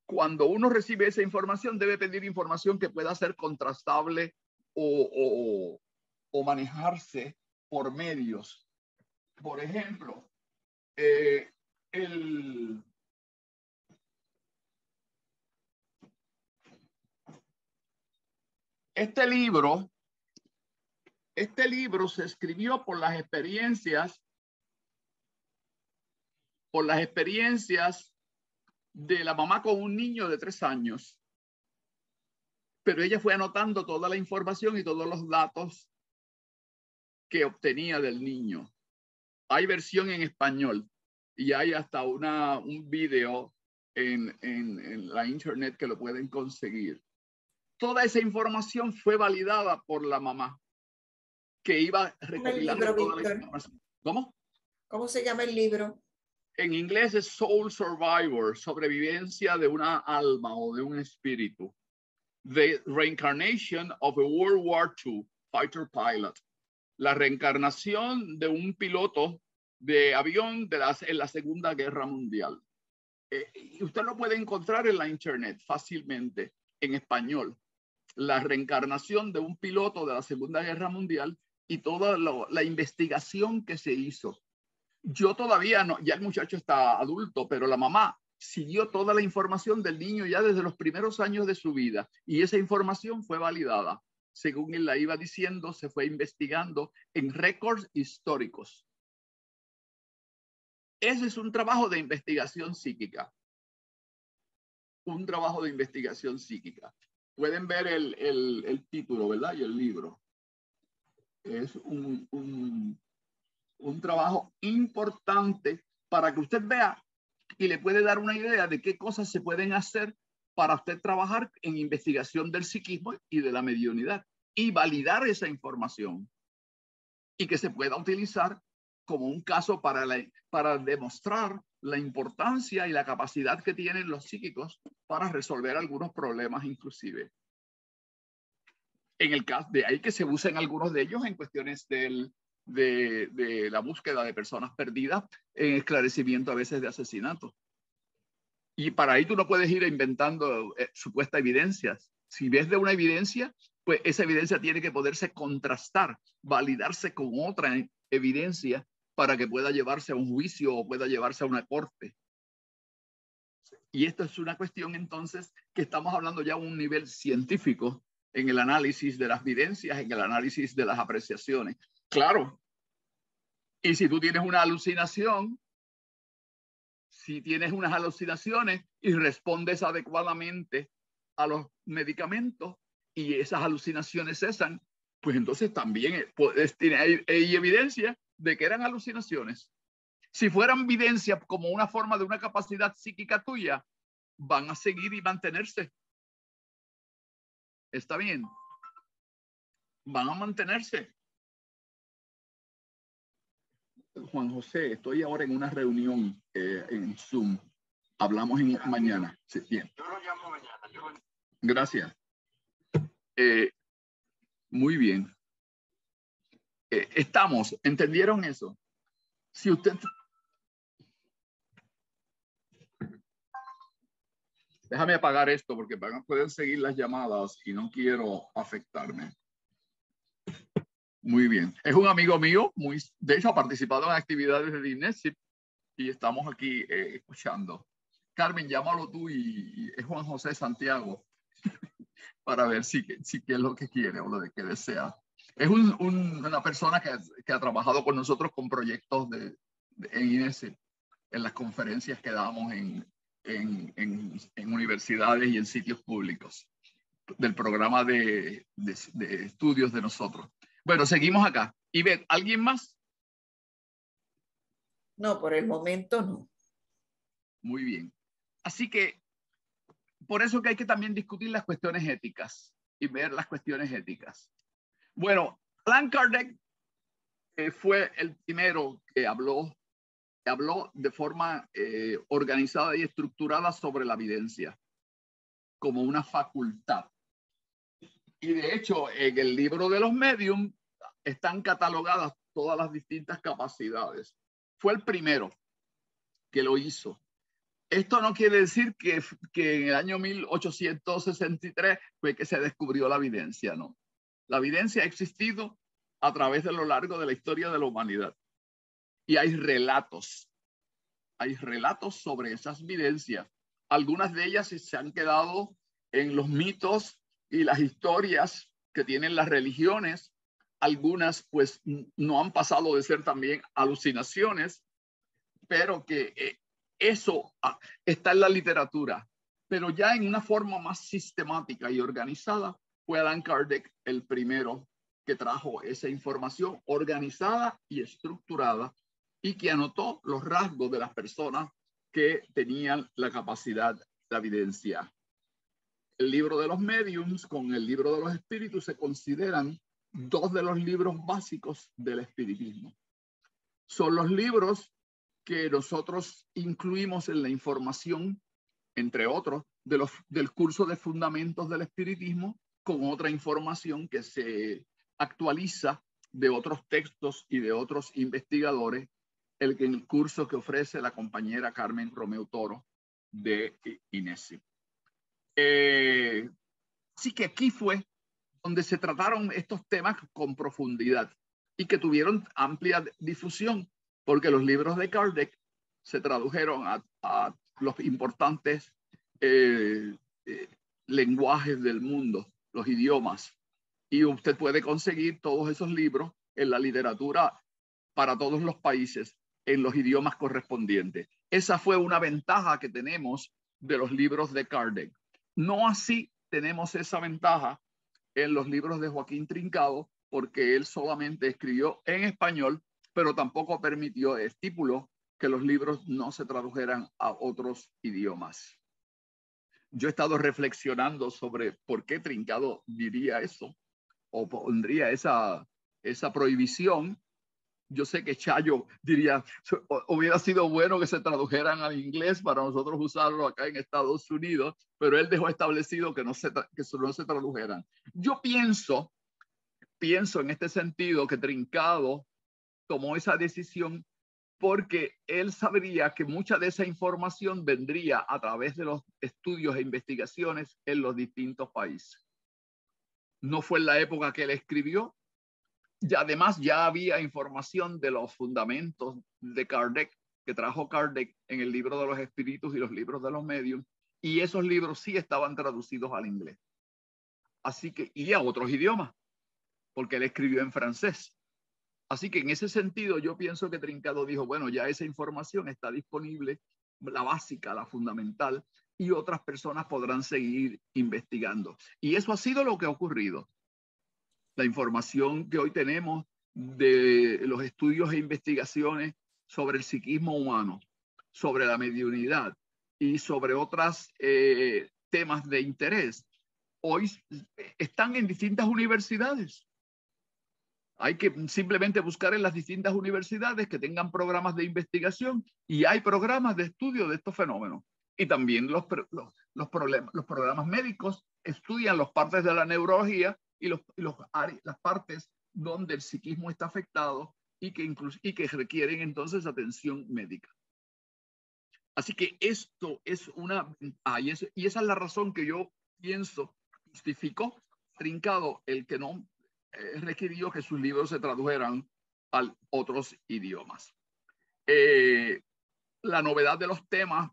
A: cuando uno recibe esa información, debe pedir información que pueda ser contrastable o manejarse por medios. Por ejemplo, este libro se escribió por las experiencias de la mamá con un niño de 3 años. Pero ella fue anotando toda la información y todos los datos que obtenía del niño. Hay versión en español y hay hasta un video en la internet que lo pueden conseguir. Toda esa información fue validada por la mamá, que iba recopilando toda la información. ¿Cómo?
B: ¿Cómo se llama el libro?
A: En inglés es Soul Survivor, sobrevivencia de una alma o de un espíritu. The Reincarnation of a World War II Fighter Pilot. La reencarnación de un piloto de avión en la Segunda Guerra Mundial. Usted lo puede encontrar en la internet fácilmente, en español. La reencarnación de un piloto de la Segunda Guerra Mundial y toda la investigación que se hizo. Yo todavía no, ya el muchacho está adulto, pero la mamá siguió toda la información del niño ya desde los primeros años de su vida y esa información fue validada. Según él la iba diciendo, se fue investigando en récords históricos Ese es un trabajo de investigación psíquica. Un trabajo de investigación psíquica. Pueden ver el título, ¿verdad? Y el libro. Es un trabajo importante para que usted vea y le puede dar una idea de qué cosas se pueden hacer para usted trabajar en investigación del psiquismo y de la mediunidad y validar esa información y que se pueda utilizar como un caso para demostrar la importancia y la capacidad que tienen los psíquicos para resolver algunos problemas inclusive. En el caso de ahí que se usen algunos de ellos en cuestiones de la búsqueda de personas perdidas, en esclarecimiento a veces de asesinatos. Y para ahí tú no puedes ir inventando supuestas evidencias. Si ves de una evidencia, pues esa evidencia tiene que poderse contrastar, validarse con otra evidencia para que pueda llevarse a un juicio o pueda llevarse a una corte. Y esto es una cuestión entonces que estamos hablando ya a un nivel científico en el análisis de las evidencias, en el análisis de las apreciaciones. Claro. Y si tú tienes una alucinación, si tienes unas alucinaciones y respondes adecuadamente a los medicamentos y esas alucinaciones cesan, pues entonces también hay evidencia de que eran alucinaciones. Si fueran evidencia como una forma de una capacidad psíquica tuya, van a seguir y mantenerse. ¿Está bien? Van a mantenerse. Juan José, estoy ahora en una reunión en Zoom. Hablamos mañana. Sí, bien. Yo lo llamo mañana. Gracias. Muy bien. ¿Entendieron eso? Si usted... Déjame apagar esto porque pueden seguir las llamadas y no quiero afectarme. Muy bien. Es un amigo mío, de hecho ha participado en actividades de INESIP y estamos aquí escuchando. Carmen, llámalo tú y es Juan José Santiago para ver si es lo que quiere o lo de que desea. Es una persona que ha trabajado con nosotros con proyectos en INESIP, en las conferencias que damos en universidades y en sitios públicos del programa de estudios de nosotros. Bueno, seguimos acá. Y ve, ¿alguien más?
B: No, por el momento no.
A: Muy bien. Así que por eso que hay que también discutir las cuestiones éticas y ver las cuestiones éticas. Bueno, Allan Kardec fue el primero que habló de forma organizada y estructurada sobre la evidencia como una facultad. Y de hecho, en el libro de los medium están catalogadas todas las distintas capacidades. Fue el primero que lo hizo. Esto no quiere decir que en el año 1863 fue que se descubrió la evidencia, no. La evidencia ha existido a través de lo largo de la historia de la humanidad. Y hay relatos sobre esas evidencias. Algunas de ellas se han quedado en los mitos y las historias que tienen las religiones. Algunas pues no han pasado de ser también alucinaciones, pero que eso está en la literatura. Pero ya en una forma más sistemática y organizada fue Allan Kardec el primero que trajo esa información organizada y estructurada y que anotó los rasgos de las personas que tenían la capacidad de evidencia. El libro de los mediums con el libro de los espíritus se consideran dos de los libros básicos del espiritismo. Son los libros que nosotros incluimos en la información, entre otros, del curso de fundamentos del espiritismo, con otra información que se actualiza de otros textos y de otros investigadores, el curso que ofrece la compañera Carmen Romeu Toro de INESIP. Sí que aquí fue donde se trataron estos temas con profundidad y que tuvieron amplia difusión, porque los libros de Kardec se tradujeron a los importantes lenguajes del mundo, los idiomas, y usted puede conseguir todos esos libros en la literatura para todos los países. en los idiomas correspondientes. Esa fue una ventaja que tenemos de los libros de Kardec. No así tenemos esa ventaja en los libros de Joaquín Trincado, porque él solamente escribió en español, pero tampoco permitió, estipuló que los libros no se tradujeran a otros idiomas. Yo he estado reflexionando sobre por qué Trincado diría eso o pondría esa prohibición. Yo sé que Chayo diría, hubiera sido bueno que se tradujeran al inglés para nosotros usarlo acá en Estados Unidos, pero él dejó establecido que no se tradujeran. Yo pienso en este sentido que Trincado tomó esa decisión porque él sabría que mucha de esa información vendría a través de los estudios e investigaciones en los distintos países. No fue en la época que él escribió, y además ya había información de los fundamentos de Kardec, que trajo Kardec en el libro de los espíritus y los libros de los medios, y esos libros sí estaban traducidos al inglés. Así que, y a otros idiomas, porque él escribió en francés. Así que en ese sentido yo pienso que Trincado dijo, bueno, ya esa información está disponible, la básica, la fundamental, y otras personas podrán seguir investigando. Y eso ha sido lo que ha ocurrido. La información que hoy tenemos de los estudios e investigaciones sobre el psiquismo humano, sobre la mediunidad y sobre otros temas de interés, hoy están en distintas universidades. Hay que simplemente buscar en las distintas universidades que tengan programas de investigación y hay programas de estudio de estos fenómenos. Y también los programas médicos estudian las partes de la neurología y las partes donde el psiquismo está afectado y que requieren entonces atención médica. Así que esto es y esa es la razón que yo pienso justificó Trincado el que no requirió que sus libros se tradujeran a otros idiomas. La novedad de los temas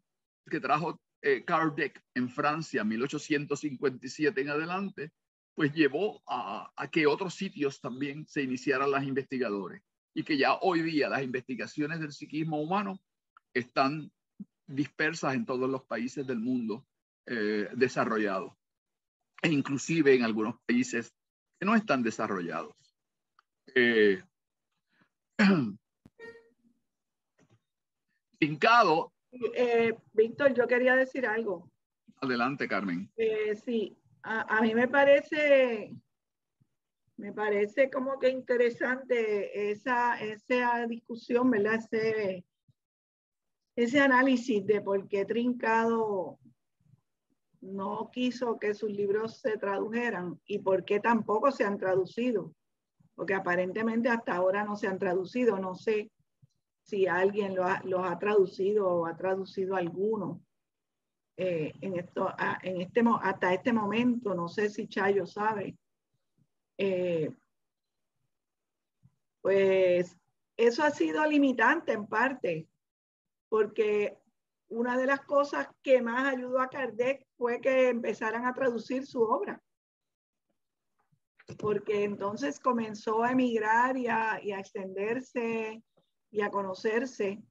A: que trajo Kardec en Francia en 1857 en adelante, pues llevó a que otros sitios también se iniciaran las investigadores y que ya hoy día las investigaciones del psiquismo humano están dispersas en todos los países del mundo desarrollados e inclusive en algunos países que no están desarrollados. Trincado.
G: Víctor, yo quería decir algo.
A: Adelante, Carmen.
G: Sí, a mí me parece como que interesante esa discusión, ¿verdad? Ese análisis de por qué Trincado no quiso que sus libros se tradujeran y por qué tampoco se han traducido, porque aparentemente hasta ahora no se han traducido. No sé si alguien los ha traducido o ha traducido alguno hasta este momento. No sé si Chayo sabe. Pues eso ha sido limitante en parte, porque una de las cosas que más ayudó a Kardec fue que empezaran a traducir su obra, porque entonces comenzó a emigrar y a extenderse y a conocerse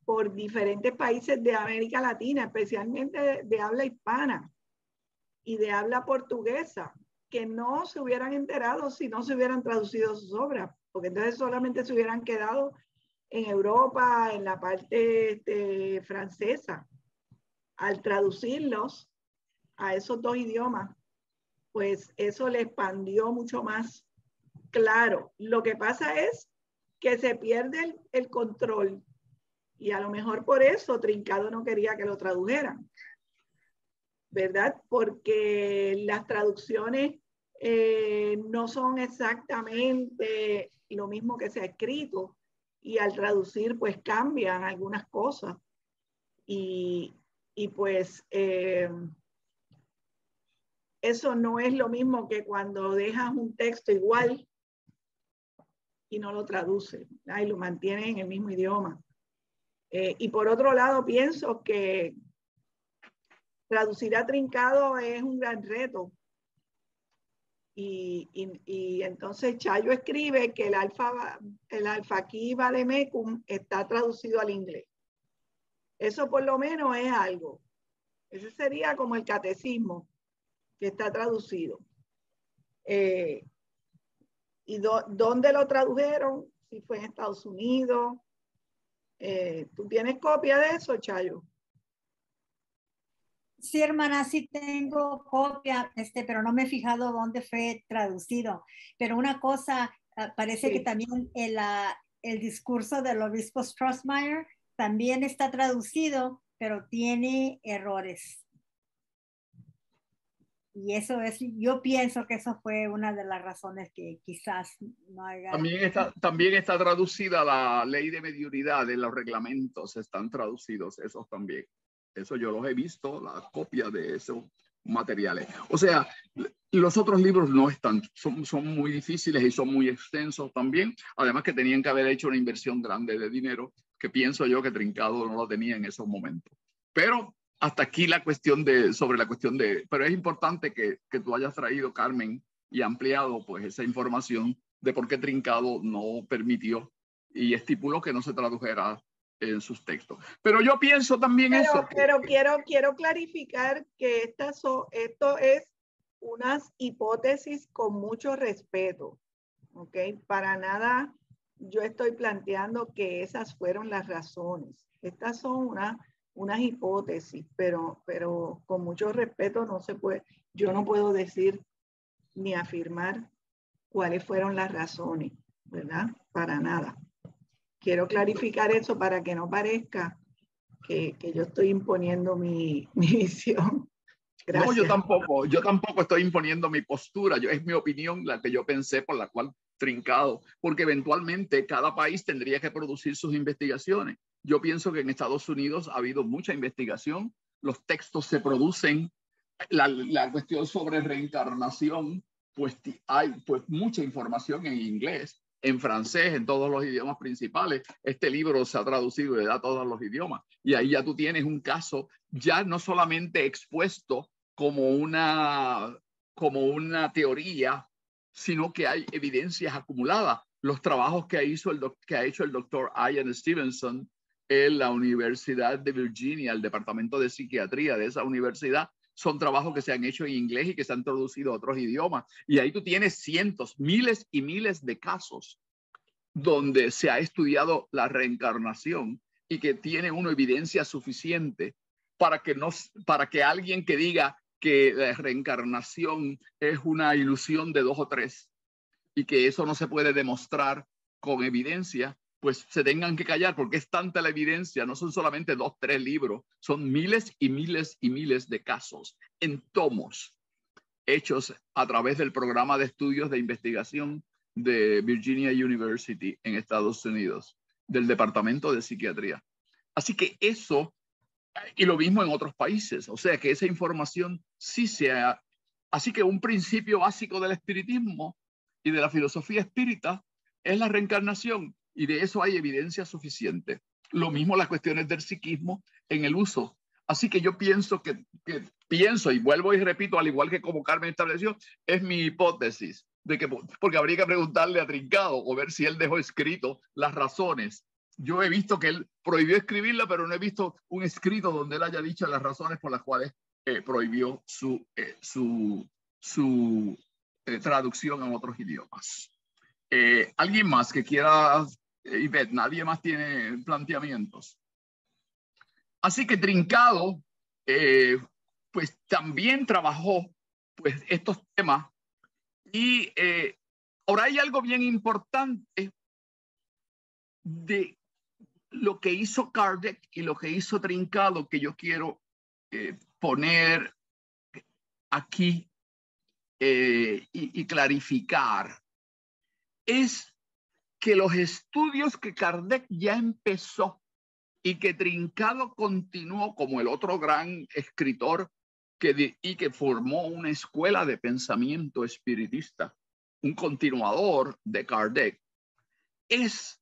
G: por diferentes países de América Latina, especialmente de habla hispana y de habla portuguesa, que no se hubieran enterado si no se hubieran traducido sus obras, porque entonces solamente se hubieran quedado en Europa, en la parte francesa. Al traducirlos a esos dos idiomas, pues eso le expandió mucho más. Claro, lo que pasa es que se pierde el control y a lo mejor por eso Trincado no quería que lo tradujeran, ¿verdad? Porque las traducciones no son exactamente lo mismo que se ha escrito y al traducir pues cambian algunas cosas y pues eso no es lo mismo que cuando dejas un texto igual y no lo traduces y lo mantienes en el mismo idioma. Y por otro lado pienso que traducir a Trincado es un gran reto Y entonces Chayo escribe que el Al-Faqih Vademecum está traducido al inglés. Eso por lo menos es algo. Ese sería como el catecismo que está traducido. ¿Y dónde lo tradujeron? Si fue en Estados Unidos. ¿Tú tienes copia de eso, Chayo?
E: Sí, hermana, sí tengo copia, pero no me he fijado dónde fue traducido. Pero una cosa, parece
G: Sí.
E: que también el discurso del obispo Strossmayer también está traducido, pero tiene errores. Y eso es, yo pienso que eso fue una de las razones que quizás no haya...
A: También está traducida la ley de mediunidad, de los reglamentos están traducidos, esos también. Eso yo los he visto, la copia de esos materiales. O sea, los otros libros no están, son muy difíciles y son muy extensos también. Además que tenían que haber hecho una inversión grande de dinero, que pienso yo que Trincado no lo tenía en esos momentos. Pero hasta aquí sobre la cuestión de, pero es importante que tú hayas traído, Carmen, y ampliado pues esa información de por qué Trincado no permitió y estipuló que no se tradujera en sus textos. Pero yo pienso también
G: pero quiero clarificar que esto es unas hipótesis con mucho respeto, ¿ok? Para nada yo estoy planteando que esas fueron las razones. Estas son unas hipótesis, pero con mucho respeto no se puede, yo no puedo decir ni afirmar cuáles fueron las razones, ¿verdad? Para nada. Quiero clarificar eso para que no parezca que yo estoy imponiendo mi visión. Gracias.
A: No, yo tampoco estoy imponiendo mi postura. Es mi opinión la que yo pensé, por la cual Trincado, porque eventualmente cada país tendría que producir sus investigaciones. Yo pienso que en Estados Unidos ha habido mucha investigación, los textos se producen, la cuestión sobre reencarnación, pues hay pues mucha información en inglés, en francés, en todos los idiomas principales. Este libro se ha traducido y le da a todos los idiomas. Y ahí ya tú tienes un caso ya no solamente expuesto como una teoría, sino que hay evidencias acumuladas. Los trabajos que ha hecho el doctor Ian Stevenson en la Universidad de Virginia, el departamento de psiquiatría de esa universidad, son trabajos que se han hecho en inglés y que se han traducido a otros idiomas. Y ahí tú tienes cientos, miles y miles de casos donde se ha estudiado la reencarnación y que tiene una evidencia suficiente para que alguien que diga que la reencarnación es una ilusión de 2 o 3 y que eso no se puede demostrar con evidencia, pues se tengan que callar, porque es tanta la evidencia, no son solamente 2 o 3 libros, son miles y miles y miles de casos en tomos hechos a través del programa de estudios de investigación de Virginia University en Estados Unidos, del Departamento de Psiquiatría. Así que eso, y lo mismo en otros países, o sea que esa información sí sea. Así que un principio básico del espiritismo y de la filosofía espírita es la reencarnación, y de eso hay evidencia suficiente. Lo mismo las cuestiones del psiquismo en el uso. Así que yo pienso pienso, y vuelvo y repito, al igual que como Carmen estableció, es mi hipótesis, porque habría que preguntarle a Trincado o ver si él dejó escrito las razones. Yo he visto que él prohibió escribirla, pero no he visto un escrito donde él haya dicho las razones por las cuales prohibió su traducción en otros idiomas. ¿Alguien más que quiera? Ivette, nadie más tiene planteamientos. Así que Trincado, pues también trabajó pues estos temas. Y ahora hay algo bien importante de lo que hizo Kardec y lo que hizo Trincado que yo quiero poner aquí y clarificar. Es que los estudios que Kardec ya empezó y que Trincado continuó como el otro gran escritor y que formó una escuela de pensamiento espiritista, un continuador de Kardec, es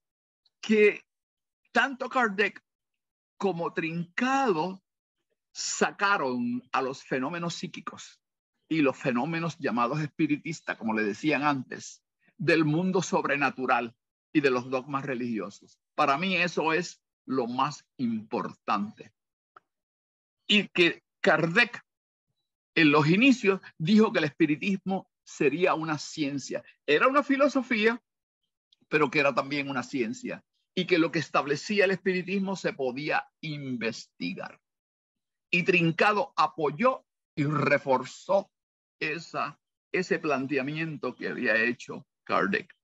A: que tanto Kardec como Trincado sacaron a los fenómenos psíquicos y los fenómenos llamados espiritistas, como le decían antes, del mundo sobrenatural y de los dogmas religiosos. Para mí eso es lo más importante. Y que Kardec en los inicios dijo que el espiritismo sería una ciencia. Era una filosofía, pero que era también una ciencia. Y que lo que establecía el espiritismo se podía investigar. Y Trincado apoyó y reforzó ese planteamiento que había hecho Kardec.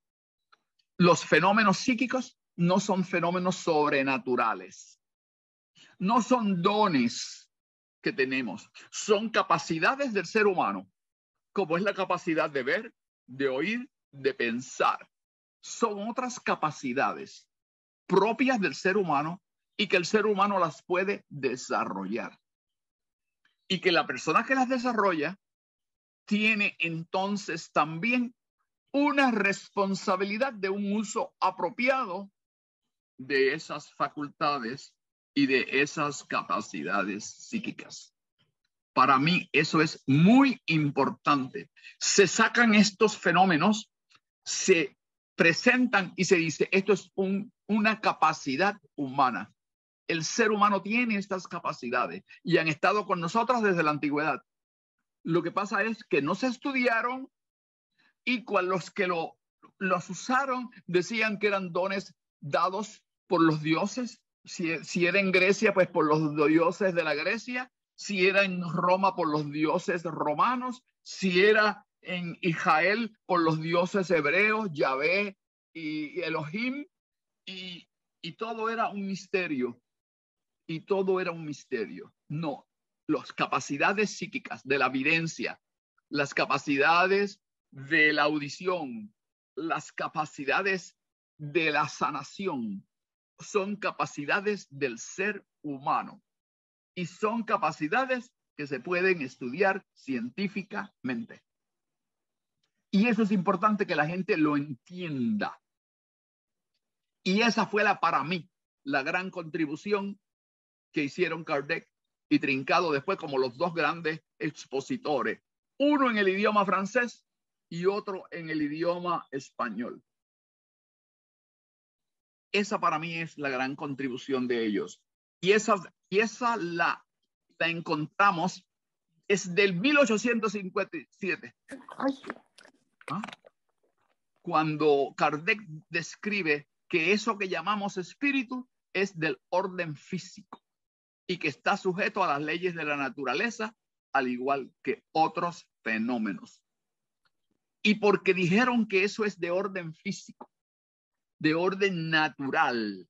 A: Los fenómenos psíquicos no son fenómenos sobrenaturales. No son dones que tenemos. Son capacidades del ser humano, como es la capacidad de ver, de oír, de pensar. Son otras capacidades propias del ser humano y que el ser humano las puede desarrollar. Y que la persona que las desarrolla tiene entonces también una responsabilidad de un uso apropiado de esas facultades y de esas capacidades psíquicas. Para mí eso es muy importante. Se sacan estos fenómenos, se presentan y se dice, esto es una capacidad humana. El ser humano tiene estas capacidades y han estado con nosotros desde la antigüedad. Lo que pasa es que no se estudiaron y los que los usaron decían que eran dones dados por los dioses. Si era en Grecia, pues por los dioses de la Grecia. Si era en Roma, por los dioses romanos. Si era en Israel, por los dioses hebreos, Yahvé y Elohim. Y todo era un misterio. Y todo era un misterio. No, las capacidades psíquicas de la evidencia, las capacidades de la audición, las capacidades de la sanación, son capacidades del ser humano y son capacidades que se pueden estudiar científicamente. Y eso es importante que la gente lo entienda. Y esa fue para mí, la gran contribución que hicieron Kardec y Trincado después como los dos grandes expositores. Uno en el idioma francés y otro en el idioma español. Esa para mí es la gran contribución de ellos. Y esa la encontramos desde el 1857. ¿Ah? Cuando Kardec describe que eso que llamamos espíritu es del orden físico y que está sujeto a las leyes de la naturaleza, al igual que otros fenómenos. Y porque dijeron que eso es de orden físico, de orden natural,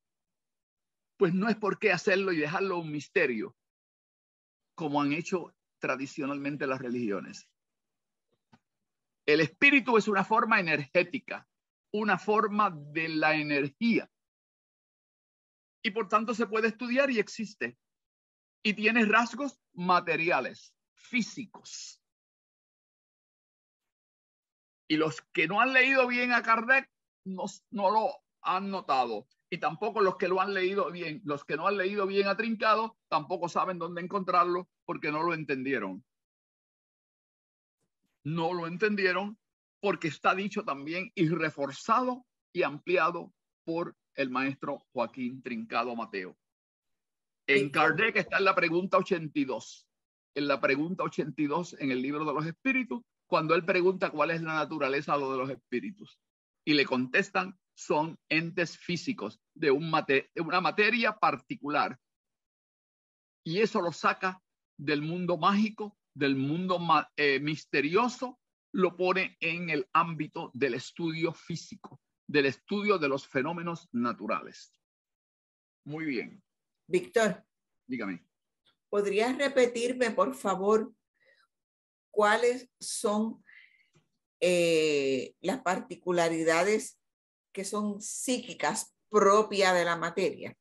A: pues no es por qué hacerlo y dejarlo un misterio, como han hecho tradicionalmente las religiones. El espíritu es una forma energética, una forma de la energía. Y por tanto se puede estudiar y existe. Y tiene rasgos materiales, físicos. Y los que no han leído bien a Kardec no lo han notado. Y tampoco los que lo han leído bien, los que no han leído bien a Trincado, tampoco saben dónde encontrarlo porque no lo entendieron. No lo entendieron porque está dicho también y reforzado y ampliado por el maestro Joaquín Trincado Mateo. En Kardec está en la pregunta 82. En la pregunta 82 en el libro de los espíritus, cuando él pregunta cuál es la naturaleza de los espíritus. Y le contestan, son entes físicos de una materia particular. Y eso lo saca del mundo mágico, del mundo misterioso, lo pone en el ámbito del estudio físico, del estudio de los fenómenos naturales. Muy bien.
B: Víctor.
A: Dígame.
B: ¿Podrías repetirme, por favor, cuáles son las particularidades que son psíquicas propias de la materia?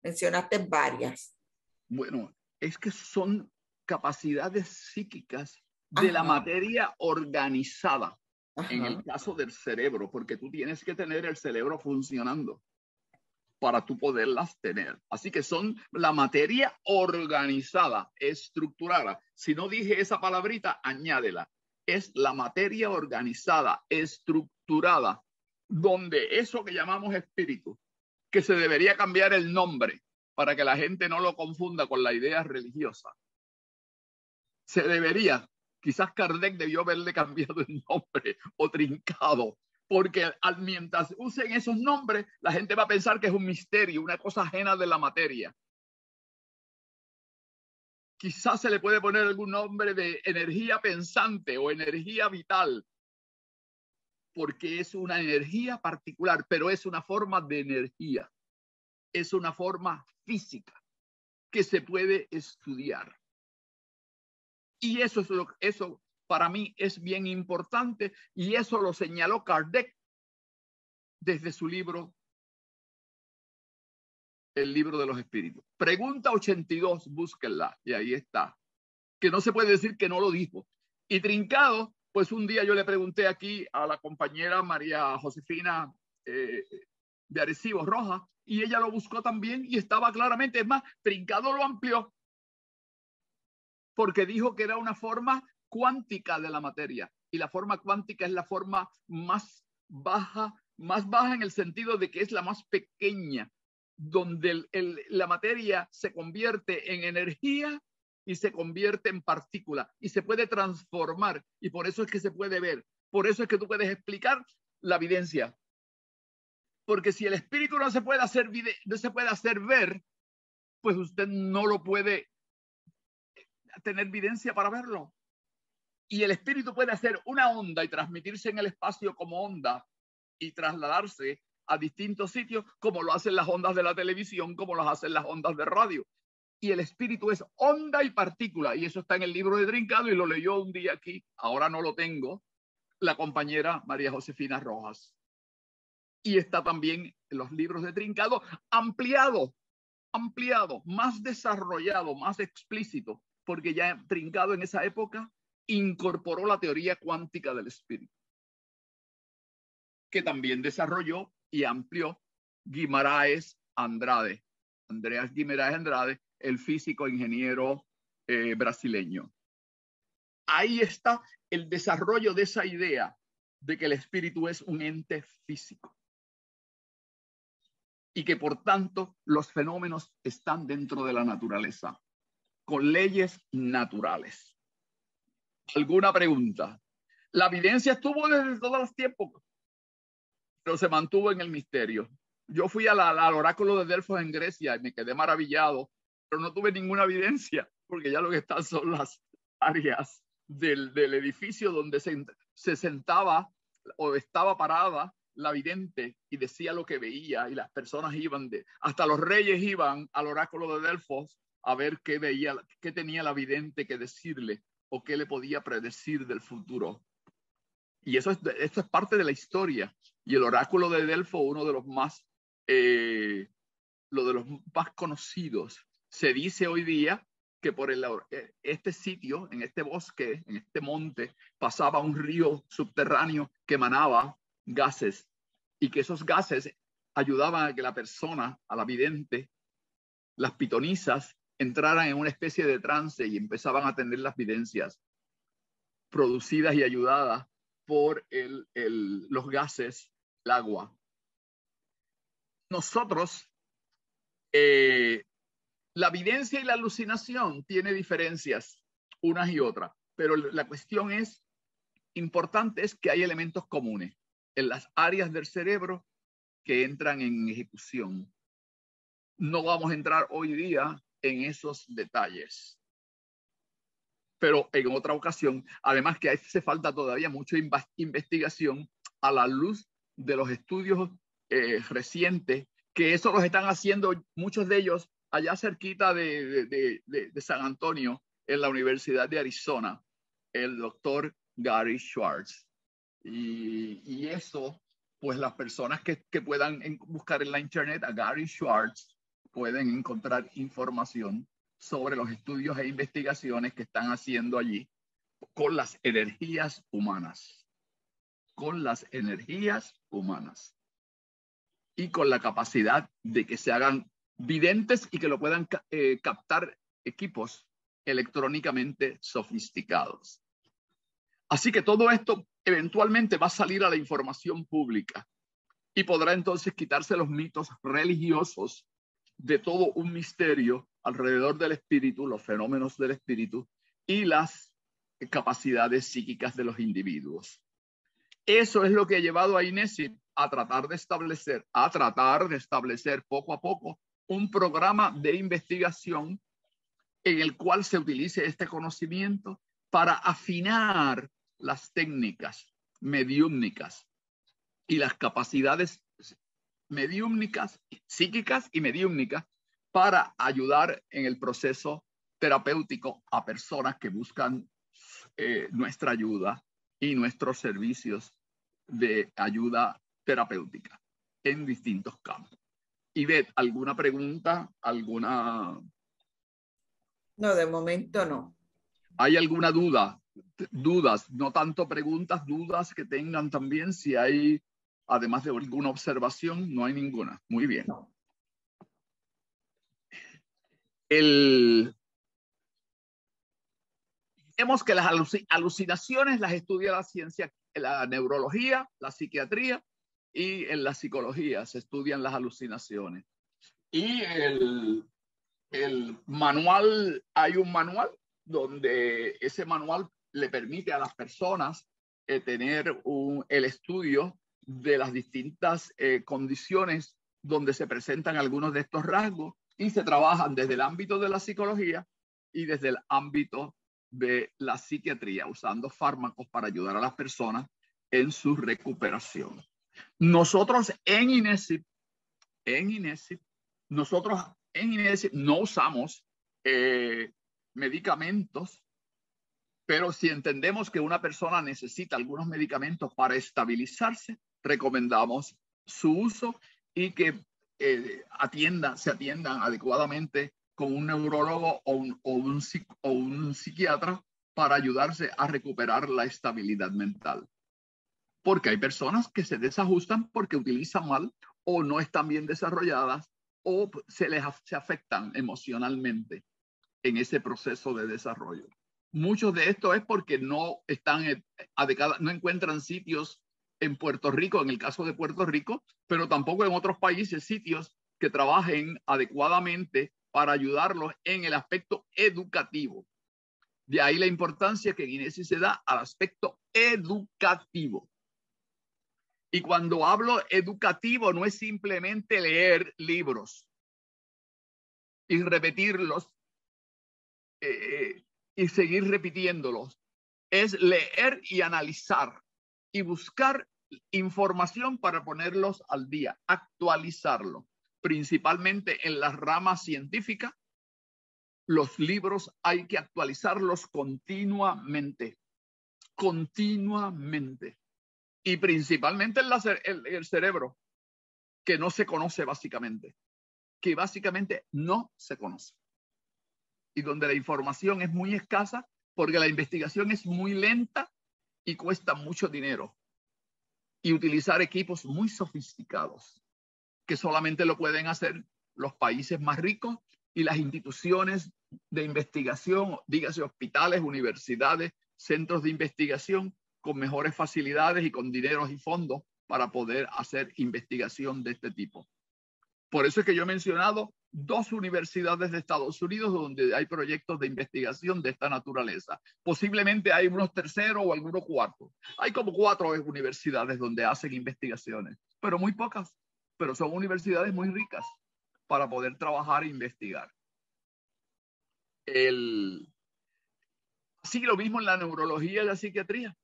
B: Mencionaste varias.
A: Bueno, es que son capacidades psíquicas de la materia organizada. En el caso del cerebro, porque tú tienes que tener el cerebro funcionando. para tú poderlas tener. Así que son la materia organizada, estructurada. Si no dije esa palabrita, añádela. Es la materia organizada, estructurada, donde eso que llamamos espíritu, que se debería cambiar el nombre para que la gente no lo confunda con la idea religiosa. Se debería, quizás Kardec debió haberle cambiado el nombre o trincado, porque mientras usen esos nombres, la gente va a pensar que es un misterio, una cosa ajena de la materia. Quizás se le puede poner algún nombre de energía pensante o energía vital, porque es una energía particular, pero es una forma de energía. Es una forma física que se puede estudiar. Y eso para mí es bien importante, y eso lo señaló Kardec desde su libro, El libro de los espíritus. Pregunta 82, búsquenla, y ahí está. Que no se puede decir que no lo dijo. Y trincado, pues un día yo le pregunté aquí a la compañera María Josefina de Arecibo Rojas, y ella lo buscó también y estaba claramente. Es más, trincado lo amplió, porque dijo que era una forma cuántica de la materia. Y la forma cuántica es la forma más baja en el sentido de que es la más pequeña, donde la materia se convierte en energía y se convierte en partícula y se puede transformar. Y por eso es que se puede ver. Por eso es que tú puedes explicar la evidencia. Porque si el espíritu no se puede hacer ver, pues usted no lo puede tener evidencia para verlo. Y el espíritu puede hacer una onda y transmitirse en el espacio como onda y trasladarse a distintos sitios, como lo hacen las ondas de la televisión, como lo hacen las ondas de radio. Y el espíritu es onda y partícula, y eso está en el libro de Trincado, y lo leyó un día aquí, ahora no lo tengo, la compañera María Josefina Rojas. Y está también en los libros de Trincado, ampliado, más desarrollado, más explícito, porque ya Trincado en esa época incorporó la teoría cuántica del espíritu, que también desarrolló y amplió Guimaraes Andrade, Andreas Guimaraes Andrade, el físico ingeniero brasileño. Ahí está el desarrollo de esa idea de que el espíritu es un ente físico y que por tanto los fenómenos están dentro de la naturaleza, con leyes naturales. ¿Alguna pregunta? La evidencia estuvo desde todos los tiempos, pero se mantuvo en el misterio. Yo fui al oráculo de Delfos en Grecia y me quedé maravillado, pero no tuve ninguna evidencia, porque ya lo que están son las áreas del edificio donde se sentaba o estaba parada la vidente y decía lo que veía, y las personas iban hasta los reyes iban al oráculo de Delfos a ver qué veía, qué tenía la vidente que decirle o qué le podía predecir del futuro. Y esto es parte de la historia. Y el oráculo de Delfos, uno de los más conocidos. Se dice hoy día que por este sitio, en este bosque, en este monte, pasaba un río subterráneo que emanaba gases, y que esos gases ayudaban a que la persona, a la vidente, las pitonisas, entraran en una especie de trance y empezaban a tener las evidencias producidas y ayudadas por los gases, el agua. Nosotros, la evidencia y la alucinación tiene diferencias unas y otras, pero la cuestión importante es que hay elementos comunes en las áreas del cerebro que entran en ejecución. No vamos a entrar hoy día en esos detalles, pero en otra ocasión. Además que hace falta todavía mucha investigación a la luz de los estudios recientes, que eso los están haciendo muchos de ellos allá cerquita de San Antonio, en la Universidad de Arizona, el doctor Gary Schwartz. Y eso, pues las personas que puedan buscar en la internet a Gary Schwartz pueden encontrar información sobre los estudios e investigaciones que están haciendo allí con las energías humanas. Con las energías humanas. y con la capacidad de que se hagan videntes y que lo puedan captar equipos electrónicamente sofisticados. Así que todo esto eventualmente va a salir a la información pública y podrá entonces quitarse los mitos religiosos de todo un misterio alrededor del espíritu, los fenómenos del espíritu y las capacidades psíquicas de los individuos. Eso es lo que ha llevado a INESIP a tratar de establecer poco a poco un programa de investigación en el cual se utilice este conocimiento para afinar las técnicas mediúmnicas y las capacidades mediúmnicas, psíquicas y mediúmnicas para ayudar en el proceso terapéutico a personas que buscan nuestra ayuda y nuestros servicios de ayuda terapéutica en distintos campos. Ivette, ¿alguna pregunta?
B: No, de momento no.
A: ¿Hay alguna duda? Dudas, no tanto preguntas, dudas que tengan también. Si hay, además de alguna observación, no hay ninguna. Muy bien.
B: No.
A: Vemos que las alucinaciones las estudia la ciencia, la neurología, la psiquiatría y en la psicología se estudian las alucinaciones. Y el manual, hay un manual donde ese manual le permite a las personas tener el estudio de las distintas condiciones donde se presentan algunos de estos rasgos y se trabajan desde el ámbito de la psicología y desde el ámbito de la psiquiatría, usando fármacos para ayudar a las personas en su recuperación. Nosotros en INESIP no usamos medicamentos, pero si entendemos que una persona necesita algunos medicamentos para estabilizarse, recomendamos su uso y que se atiendan adecuadamente con un neurólogo o un psiquiatra para ayudarse a recuperar la estabilidad mental. Porque hay personas que se desajustan porque utilizan mal o no están bien desarrolladas o se afectan emocionalmente en ese proceso de desarrollo. Muchos de esto es porque no encuentran sitios en Puerto Rico, en el caso de Puerto Rico, pero tampoco en otros países, sitios que trabajen adecuadamente para ayudarlos en el aspecto educativo. De ahí la importancia que en INESIP se da al aspecto educativo. Y cuando hablo educativo no es simplemente leer libros y repetirlos y seguir repitiéndolos. Es leer y analizar y buscar información para ponerlos al día, actualizarlo, principalmente en las ramas científicas. Los libros hay que actualizarlos continuamente, y principalmente en el cerebro, que no se conoce básicamente, no se conoce. Y donde la información es muy escasa porque la investigación es muy lenta y cuesta mucho dinero. Y utilizar equipos muy sofisticados que solamente lo pueden hacer los países más ricos y las instituciones de investigación, dígase hospitales, universidades, centros de investigación con mejores facilidades y con dineros y fondos para poder hacer investigación de este tipo. Por eso es que yo he mencionado 2 universidades de Estados Unidos donde hay proyectos de investigación de esta naturaleza. Posiblemente hay unos terceros o algunos cuartos. Hay como 4 universidades donde hacen investigaciones, pero muy pocas. Pero son universidades muy ricas para poder trabajar e investigar. Así lo mismo en la neurología y la psiquiatría.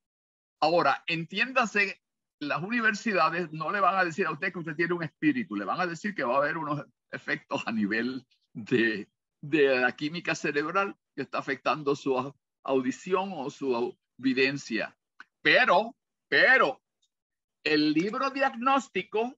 A: Ahora, entiéndase, las universidades no le van a decir a usted que usted tiene un espíritu, le van a decir que va a haber unos efectos a nivel de la química cerebral que está afectando su audición o su videncia. Pero el libro diagnóstico,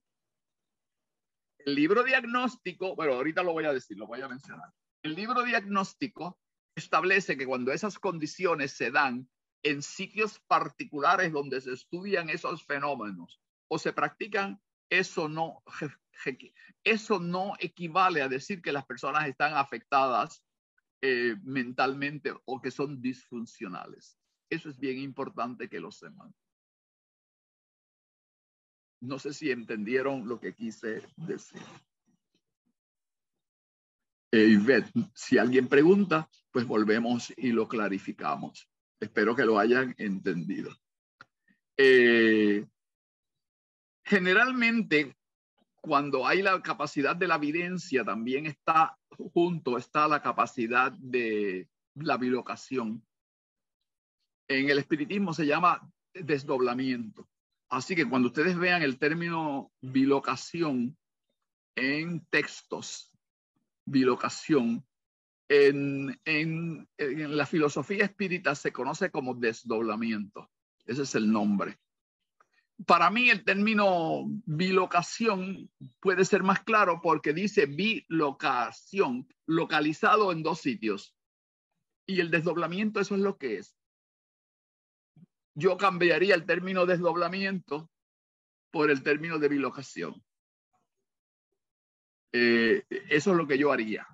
A: bueno, ahorita lo voy a decir, lo voy a mencionar. El libro diagnóstico establece que cuando esas condiciones se dan en sitios particulares donde se estudian esos fenómenos o se practican, eso no eso no equivale a decir que las personas están afectadas mentalmente o que son disfuncionales. Eso es bien importante que lo sepan. No sé si entendieron lo que quise decir. Ivette, si alguien pregunta, pues volvemos y lo clarificamos. Espero que lo hayan entendido. Generalmente, cuando hay la capacidad de la evidencia, también está la capacidad de la bilocación. En el espiritismo se llama desdoblamiento. Así que cuando ustedes vean el término bilocación en textos, bilocación, en la filosofía espírita se conoce como desdoblamiento. Ese es el nombre. Para mí el término bilocación puede ser más claro porque dice bilocación, localizado en 2 sitios. Y el desdoblamiento, eso es lo que es. Yo cambiaría el término desdoblamiento por el término de bilocación. Eso es lo que yo haría.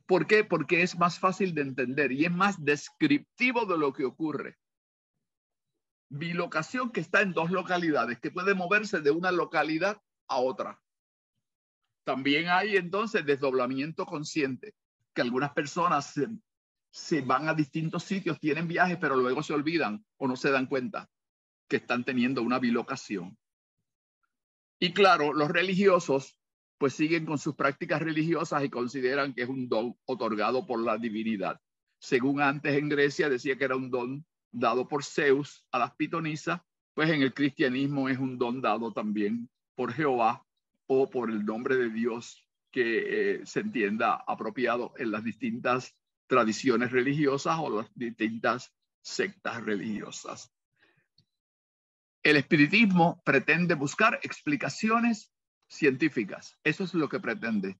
A: ¿Por qué? Porque es más fácil de entender y es más descriptivo de lo que ocurre. Bilocación que está en 2 localidades, que puede moverse de una localidad a otra. También hay entonces desdoblamiento consciente, que algunas personas se van a distintos sitios, tienen viajes, pero luego se olvidan o no se dan cuenta que están teniendo una bilocación. Y claro, los religiosos pues siguen con sus prácticas religiosas y consideran que es un don otorgado por la divinidad. Según antes en Grecia decía que era un don dado por Zeus a las pitonisas, pues en el cristianismo es un don dado también por Jehová o por el nombre de Dios que se entienda apropiado en las distintas tradiciones religiosas o las distintas sectas religiosas. El espiritismo pretende buscar explicaciones científicas. Eso es lo que pretende.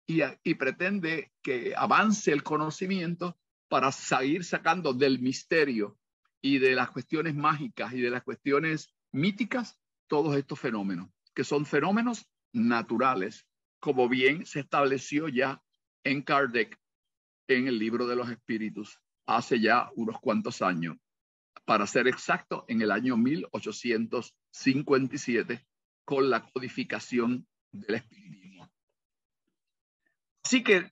A: Y pretende que avance el conocimiento para seguir sacando del misterio y de las cuestiones mágicas y de las cuestiones míticas todos estos fenómenos, que son fenómenos naturales, como bien se estableció ya en Kardec en el libro de los espíritus hace ya unos cuantos años. Para ser exacto, en el año 1857, con la codificación del espiritismo. Así que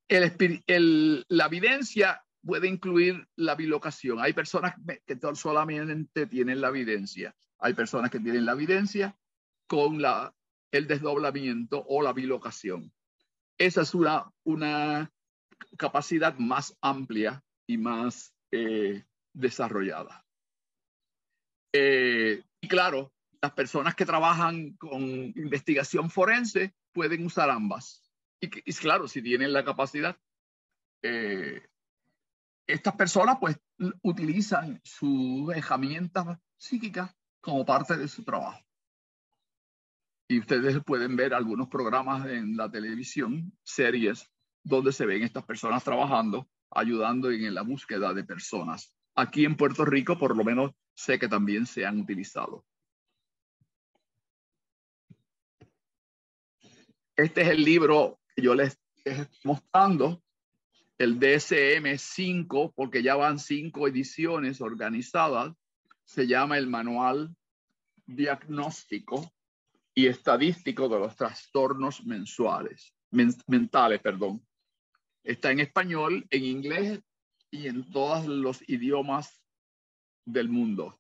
A: la evidencia puede incluir la bilocación. Hay personas que solamente tienen la evidencia. Hay personas que tienen la evidencia con el desdoblamiento o la bilocación. Esa es una capacidad más amplia y más desarrollada. Y claro, las personas que trabajan con investigación forense pueden usar ambas. Y claro, si tienen la capacidad, estas personas pues utilizan sus herramientas psíquicas como parte de su trabajo. Y ustedes pueden ver algunos programas en la televisión, series, donde se ven estas personas trabajando, ayudando en la búsqueda de personas. Aquí en Puerto Rico, por lo menos, sé que también se han utilizado. Este es el libro que yo les estoy mostrando, el DSM-5, porque ya van 5 ediciones organizadas. Se llama el Manual Diagnóstico y Estadístico de los Trastornos Mentales. Está en español, en inglés y en todos los idiomas del mundo.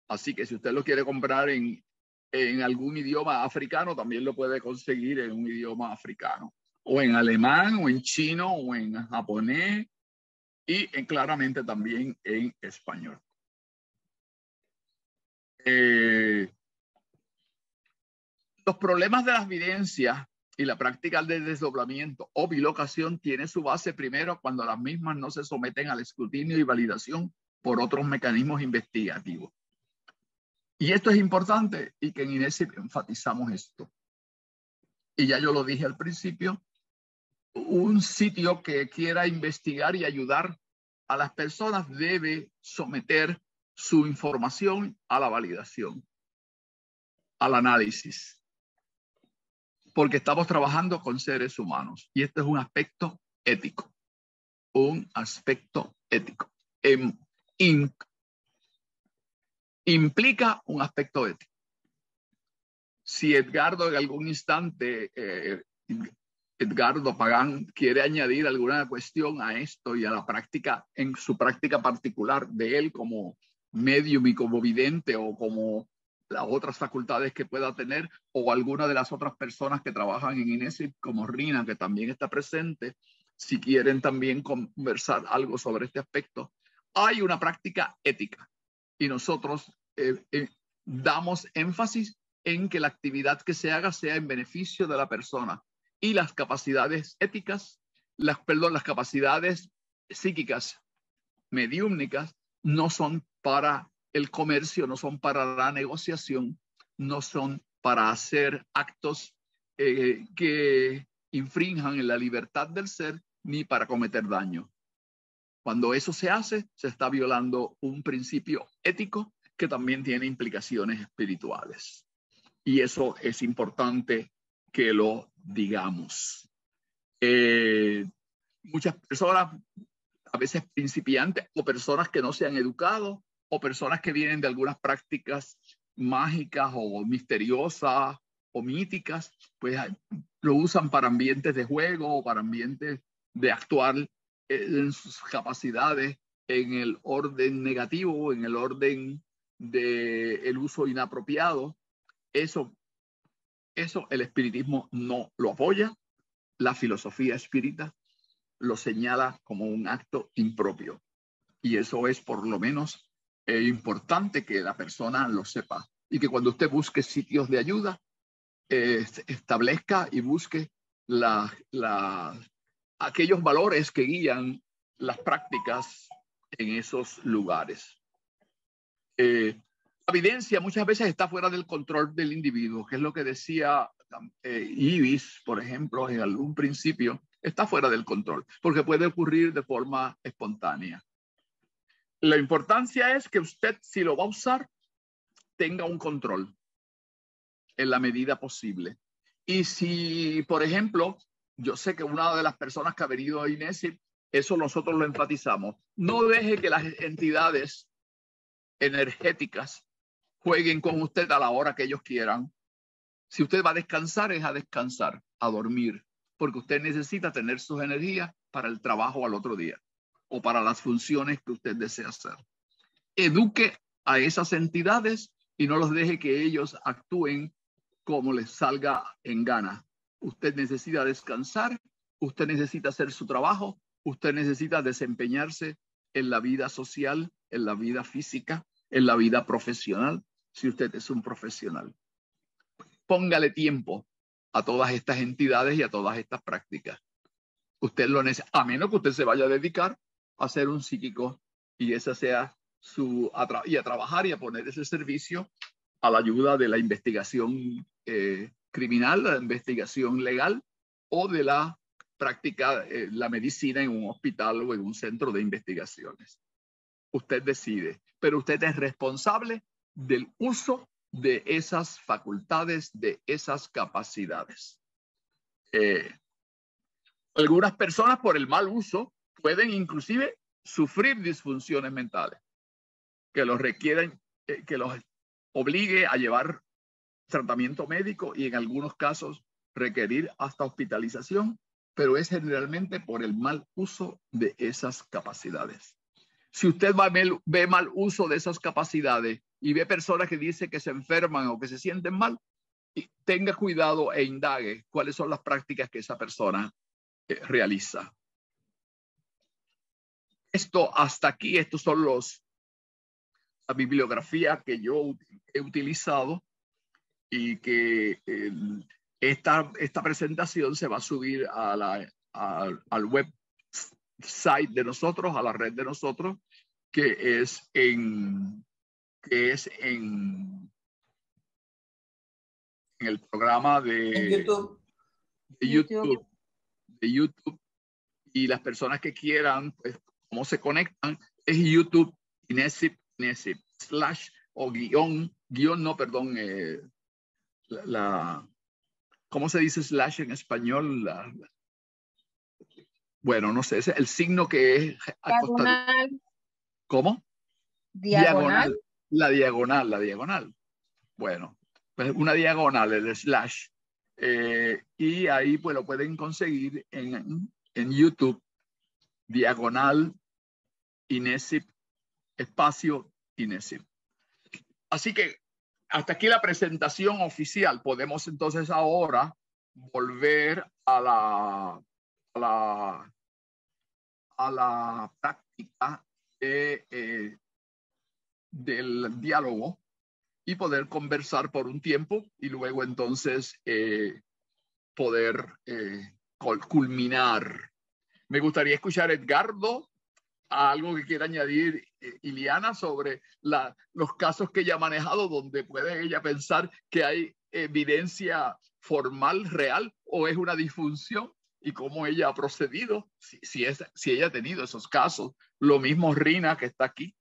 A: Así que si usted lo quiere comprar en algún idioma africano, también lo puede conseguir en un idioma africano, o en alemán, o en chino, o en japonés, y claramente también en español. Los problemas de las evidencias y la práctica del desdoblamiento o bilocación tiene su base primero cuando las mismas no se someten al escrutinio y validación por otros mecanismos investigativos. Y esto es importante y que en INESIP enfatizamos esto. Y ya yo lo dije al principio, un sitio que quiera investigar y ayudar a las personas debe someter su información a la validación, al análisis. porque estamos trabajando con seres humanos y este es un aspecto ético. Un aspecto ético. Implica un aspecto ético. Si Edgardo en algún instante, Edgardo Pagán, quiere añadir alguna cuestión a esto y a la práctica, en su práctica particular de él como medium y como vidente o como las otras facultades que pueda tener, o alguna de las otras personas que trabajan en INESIP como Rina, que también está presente, si quieren también conversar algo sobre este aspecto, hay una práctica ética y nosotros damos énfasis en que la actividad que se haga sea en beneficio de la persona y las capacidades éticas, las capacidades psíquicas, mediúmnicas, no son para el comercio, no son para la negociación, no son para hacer actos que infrinjan en la libertad del ser ni para cometer daño. Cuando eso se hace, se está violando un principio ético que también tiene implicaciones espirituales. Y eso es importante que lo digamos. Muchas personas, a veces principiantes o personas que no se han educado o personas que vienen de algunas prácticas mágicas o misteriosas o míticas, pues lo usan para ambientes de juego o para ambientes de actuar en sus capacidades en el orden negativo, en el orden del uso inapropiado. Eso el espiritismo no lo apoya. La filosofía espírita lo señala como un acto impropio. Y eso es por lo menos importante que la persona lo sepa. Y que cuando usted busque sitios de ayuda, establezca y busque aquellos valores que guían las prácticas en esos lugares. La evidencia muchas veces está fuera del control del individuo, que es lo que decía Ibis, por ejemplo, en algún principio, está fuera del control, porque puede ocurrir de forma espontánea. La importancia es que usted, si lo va a usar, tenga un control en la medida posible. Y si, por ejemplo, yo sé que una de las personas que ha venido a INESIP, eso nosotros lo enfatizamos, no deje que las entidades energéticas jueguen con usted a la hora que ellos quieran. Si usted va a descansar, es a descansar, a dormir, porque usted necesita tener sus energías para el trabajo al otro día o para las funciones que usted desea hacer. Eduque a esas entidades y no los deje que ellos actúen como les salga en gana. Usted necesita descansar, usted necesita hacer su trabajo, usted necesita desempeñarse en la vida social, en la vida física, en la vida profesional, si usted es un profesional. Póngale tiempo a todas estas entidades y a todas estas prácticas. Usted lo necesita, a menos que usted se vaya a dedicar a ser un psíquico y esa sea y a trabajar y a poner ese servicio a la ayuda de la investigación criminal, la investigación legal o de la práctica, la medicina en un hospital o en un centro de investigaciones. Usted decide, pero usted es responsable del uso de esas facultades, de esas capacidades. Algunas personas por el mal uso pueden inclusive sufrir disfunciones mentales que los requieren, que los obligue a llevar tratamiento médico y en algunos casos requerir hasta hospitalización, pero es generalmente por el mal uso de esas capacidades. Si usted ve mal uso de esas capacidades y ve personas que dicen que se enferman o que se sienten mal, tenga cuidado e indague cuáles son las prácticas que esa persona realiza. Esto hasta aquí, estos son la bibliografía que yo he utilizado y que esta presentación se va a subir al website de nosotros, a la red de nosotros, que es en el programa de YouTube. Y las personas que quieran, pues, cómo se conectan, es YouTube INESIP / o guión no, perdón, ¿cómo se dice slash en español? Bueno, no sé, es el signo que es acostado. ¿Cómo?
H: Diagonal.
A: La diagonal. Bueno, pues una diagonal, el slash. Y ahí pues lo pueden conseguir en YouTube, diagonal INESIP, espacio INESIP. Así que hasta aquí la presentación oficial. Podemos entonces ahora volver a la práctica del diálogo y poder conversar por un tiempo y luego entonces poder culminar. Me gustaría escuchar a Edgardo, algo que quiera añadir Iliana sobre los casos que ella ha manejado donde puede ella pensar que hay evidencia formal, real, o es una disfunción y cómo ella ha procedido, si ella ha tenido esos casos. Lo mismo Rina, que está aquí.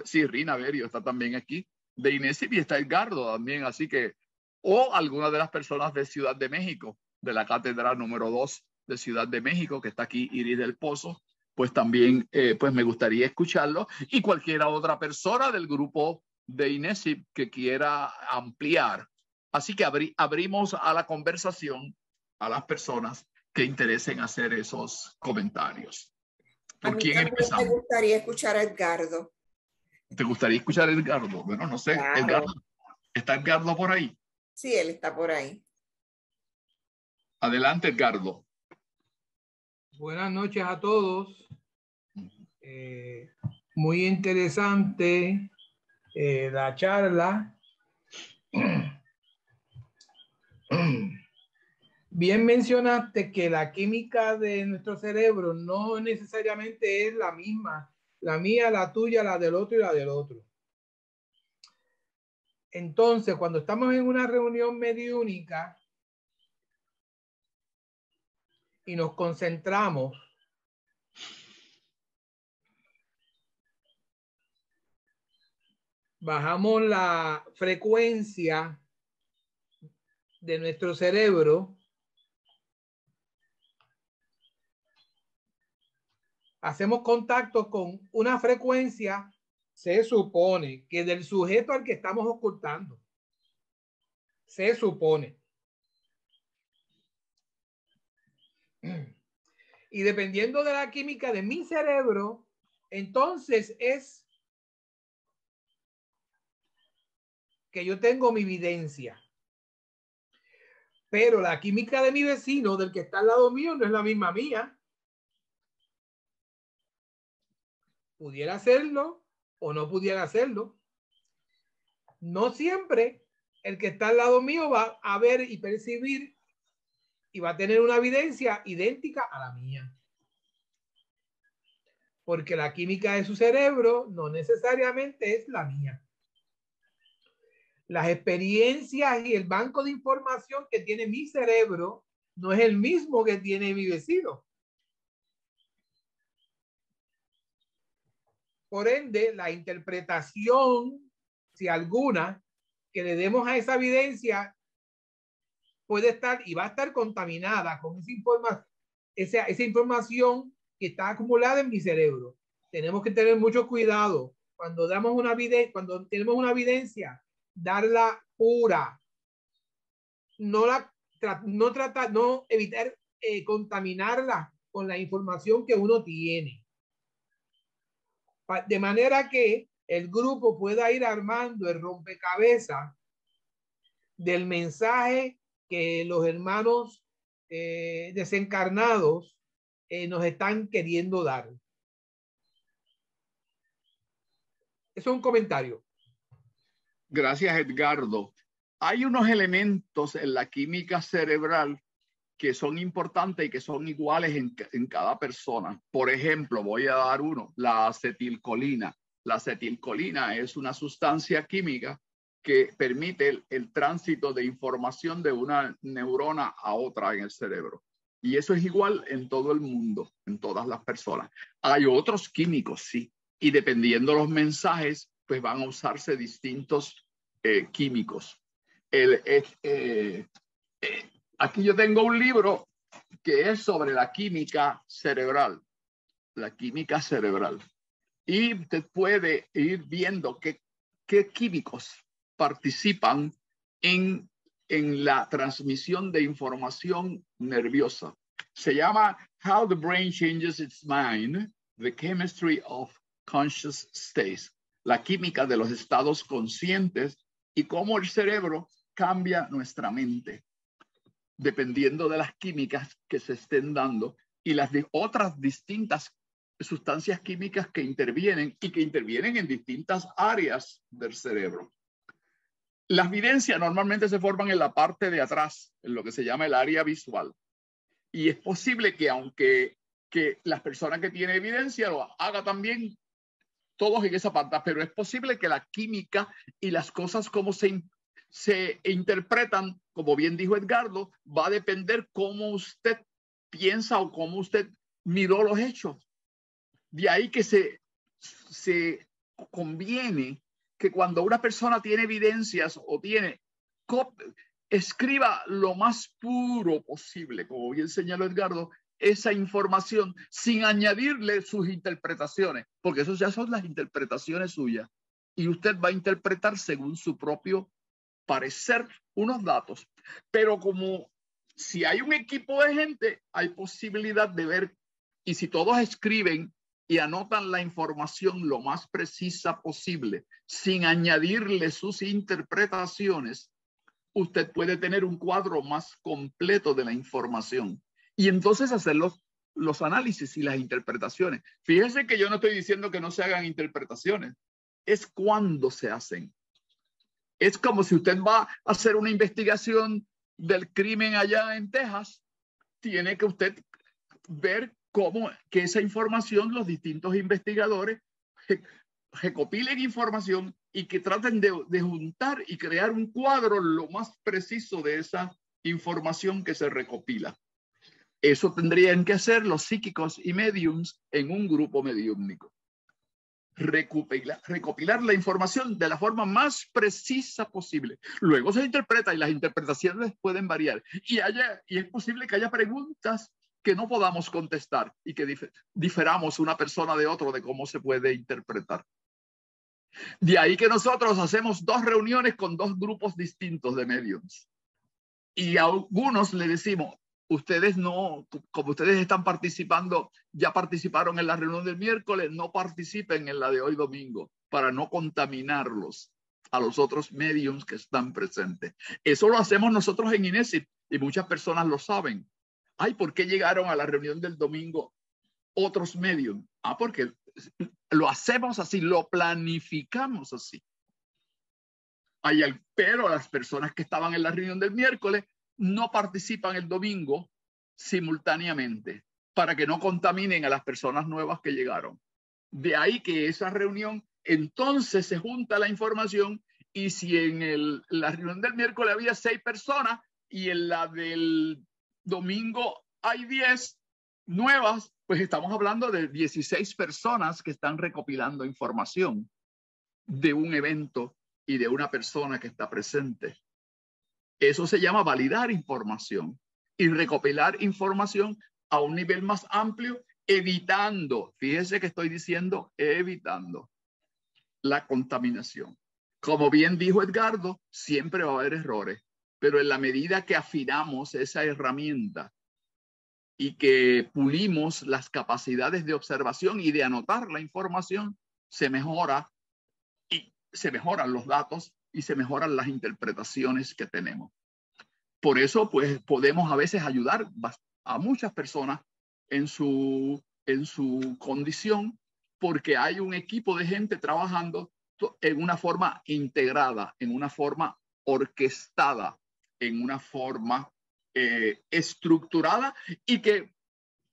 A: Sí, Rina Berio está también aquí, de INESIP, y está Edgardo también, así que, o alguna de las personas de Ciudad de México, de la cátedra número 2 de Ciudad de México, que está aquí Iris del Pozo, pues también pues me gustaría escucharlo, y cualquier otra persona del grupo de INESIP que quiera ampliar. Así que abrimos a la conversación a las personas que interesen hacer esos comentarios.
B: ¿Por quién empezamos? Me gustaría escuchar a Edgardo.
A: ¿Te gustaría escuchar a Edgardo? Bueno, no sé. Claro. Edgardo, ¿está Edgardo por ahí?
B: Sí, él está por ahí.
A: Adelante, Edgardo.
I: Buenas noches a todos. Muy interesante la charla. Bien mencionaste que la química de nuestro cerebro no necesariamente es la misma. La mía, la tuya, la del otro y la del otro. Entonces, cuando estamos en una reunión mediúnica y nos concentramos, bajamos la frecuencia de nuestro cerebro, hacemos contacto con una frecuencia, se supone que del sujeto al que estamos ocultando. Se supone. Y dependiendo de la química de mi cerebro, entonces es que yo tengo mi evidencia. Pero la química de mi vecino, del que está al lado mío, no es la misma mía. Pudiera hacerlo o no pudiera hacerlo. No siempre el que está al lado mío va a ver y percibir y va a tener una evidencia idéntica a la mía. Porque la química de su cerebro no necesariamente es la mía. Las experiencias y el banco de información que tiene mi cerebro no es el mismo que tiene mi vecino. Por ende, la interpretación, si alguna, que le demos a esa evidencia puede estar y va a estar contaminada con esa información que está acumulada en mi cerebro. Tenemos que tener mucho cuidado cuando damos una evidencia, cuando tenemos una evidencia, darla pura, no evitar contaminarla con la información que uno tiene, de manera que el grupo pueda ir armando el rompecabezas del mensaje que los hermanos desencarnados nos están queriendo dar. Eso es un comentario.
A: Gracias, Edgardo. Hay unos elementos en la química cerebral que son importantes y que son iguales en cada persona. Por ejemplo, voy a dar uno, la acetilcolina. La acetilcolina es una sustancia química que permite el tránsito de información de una neurona a otra en el cerebro. Y eso es igual en todo el mundo, en todas las personas. Hay otros químicos, sí, y dependiendo de los mensajes, pues van a usarse distintos químicos. Aquí yo tengo un libro que es sobre la química cerebral. La química cerebral. Y usted puede ir viendo qué químicos participan en la transmisión de información nerviosa. Se llama How the Brain Changes Its Mind, The Chemistry of Conscious States. La química de los estados conscientes y cómo el cerebro cambia nuestra mente, dependiendo de las químicas que se estén dando y las de otras distintas sustancias químicas que intervienen y que intervienen en distintas áreas del cerebro. Las evidencias normalmente se forman en la parte de atrás, en lo que se llama el área visual. Y es posible que aunque las personas que tienen evidencia lo haga también todos en esa parte, pero es posible que la química y las cosas como se interpretan, como bien dijo Edgardo, va a depender cómo usted piensa o cómo usted miró los hechos. De ahí que se conviene que cuando una persona tiene evidencias o escriba lo más puro posible, como bien señaló Edgardo, esa información sin añadirle sus interpretaciones, porque eso ya son las interpretaciones suyas. Y usted va a interpretar según su propio parecer unos datos. Pero como si hay un equipo de gente, hay posibilidad de ver, y si todos escriben y anotan la información lo más precisa posible, sin añadirle sus interpretaciones, usted puede tener un cuadro más completo de la información. Y entonces hacer los análisis y las interpretaciones. Fíjese que yo no estoy diciendo que no se hagan interpretaciones. Es cuando se hacen. Es como si usted va a hacer una investigación del crimen allá en Texas. Tiene que usted ver cómo que esa información, los distintos investigadores recopilen información y que traten de juntar y crear un cuadro lo más preciso de esa información que se recopila. Eso tendrían que hacer los psíquicos y mediums en un grupo mediúmnico. Recopilar la información de la forma más precisa posible. Luego se interpreta y las interpretaciones pueden variar. Y es posible que haya preguntas que no podamos contestar y que diferamos una persona de otro de cómo se puede interpretar. De ahí que nosotros hacemos 2 reuniones con 2 grupos distintos de mediums. Y a algunos le decimos, ustedes no, como ustedes están participando, ya participaron en la reunión del miércoles, no participen en la de hoy domingo para no contaminarlos a los otros mediums que están presentes. Eso lo hacemos nosotros en INESIP y muchas personas lo saben. Ay, ¿por qué llegaron a la reunión del domingo otros mediums? Porque lo hacemos así, lo planificamos así. Pero las personas que estaban en la reunión del miércoles no participan el domingo simultáneamente para que no contaminen a las personas nuevas que llegaron. De ahí que esa reunión, entonces se junta la información y si en la reunión del miércoles había 6 personas y en la del domingo hay 10 nuevas, pues estamos hablando de 16 personas que están recopilando información de un evento y de una persona que está presente. Eso se llama validar información y recopilar información a un nivel más amplio, evitando, fíjese que estoy diciendo, evitando la contaminación. Como bien dijo Edgardo, siempre va a haber errores, pero en la medida que afinamos esa herramienta y que pulimos las capacidades de observación y de anotar la información, se mejora y se mejoran los datos y se mejoran las interpretaciones que tenemos. Por eso, pues, podemos a veces ayudar a muchas personas en su condición, porque hay un equipo de gente trabajando en una forma integrada, en una forma orquestada, en una forma estructurada y que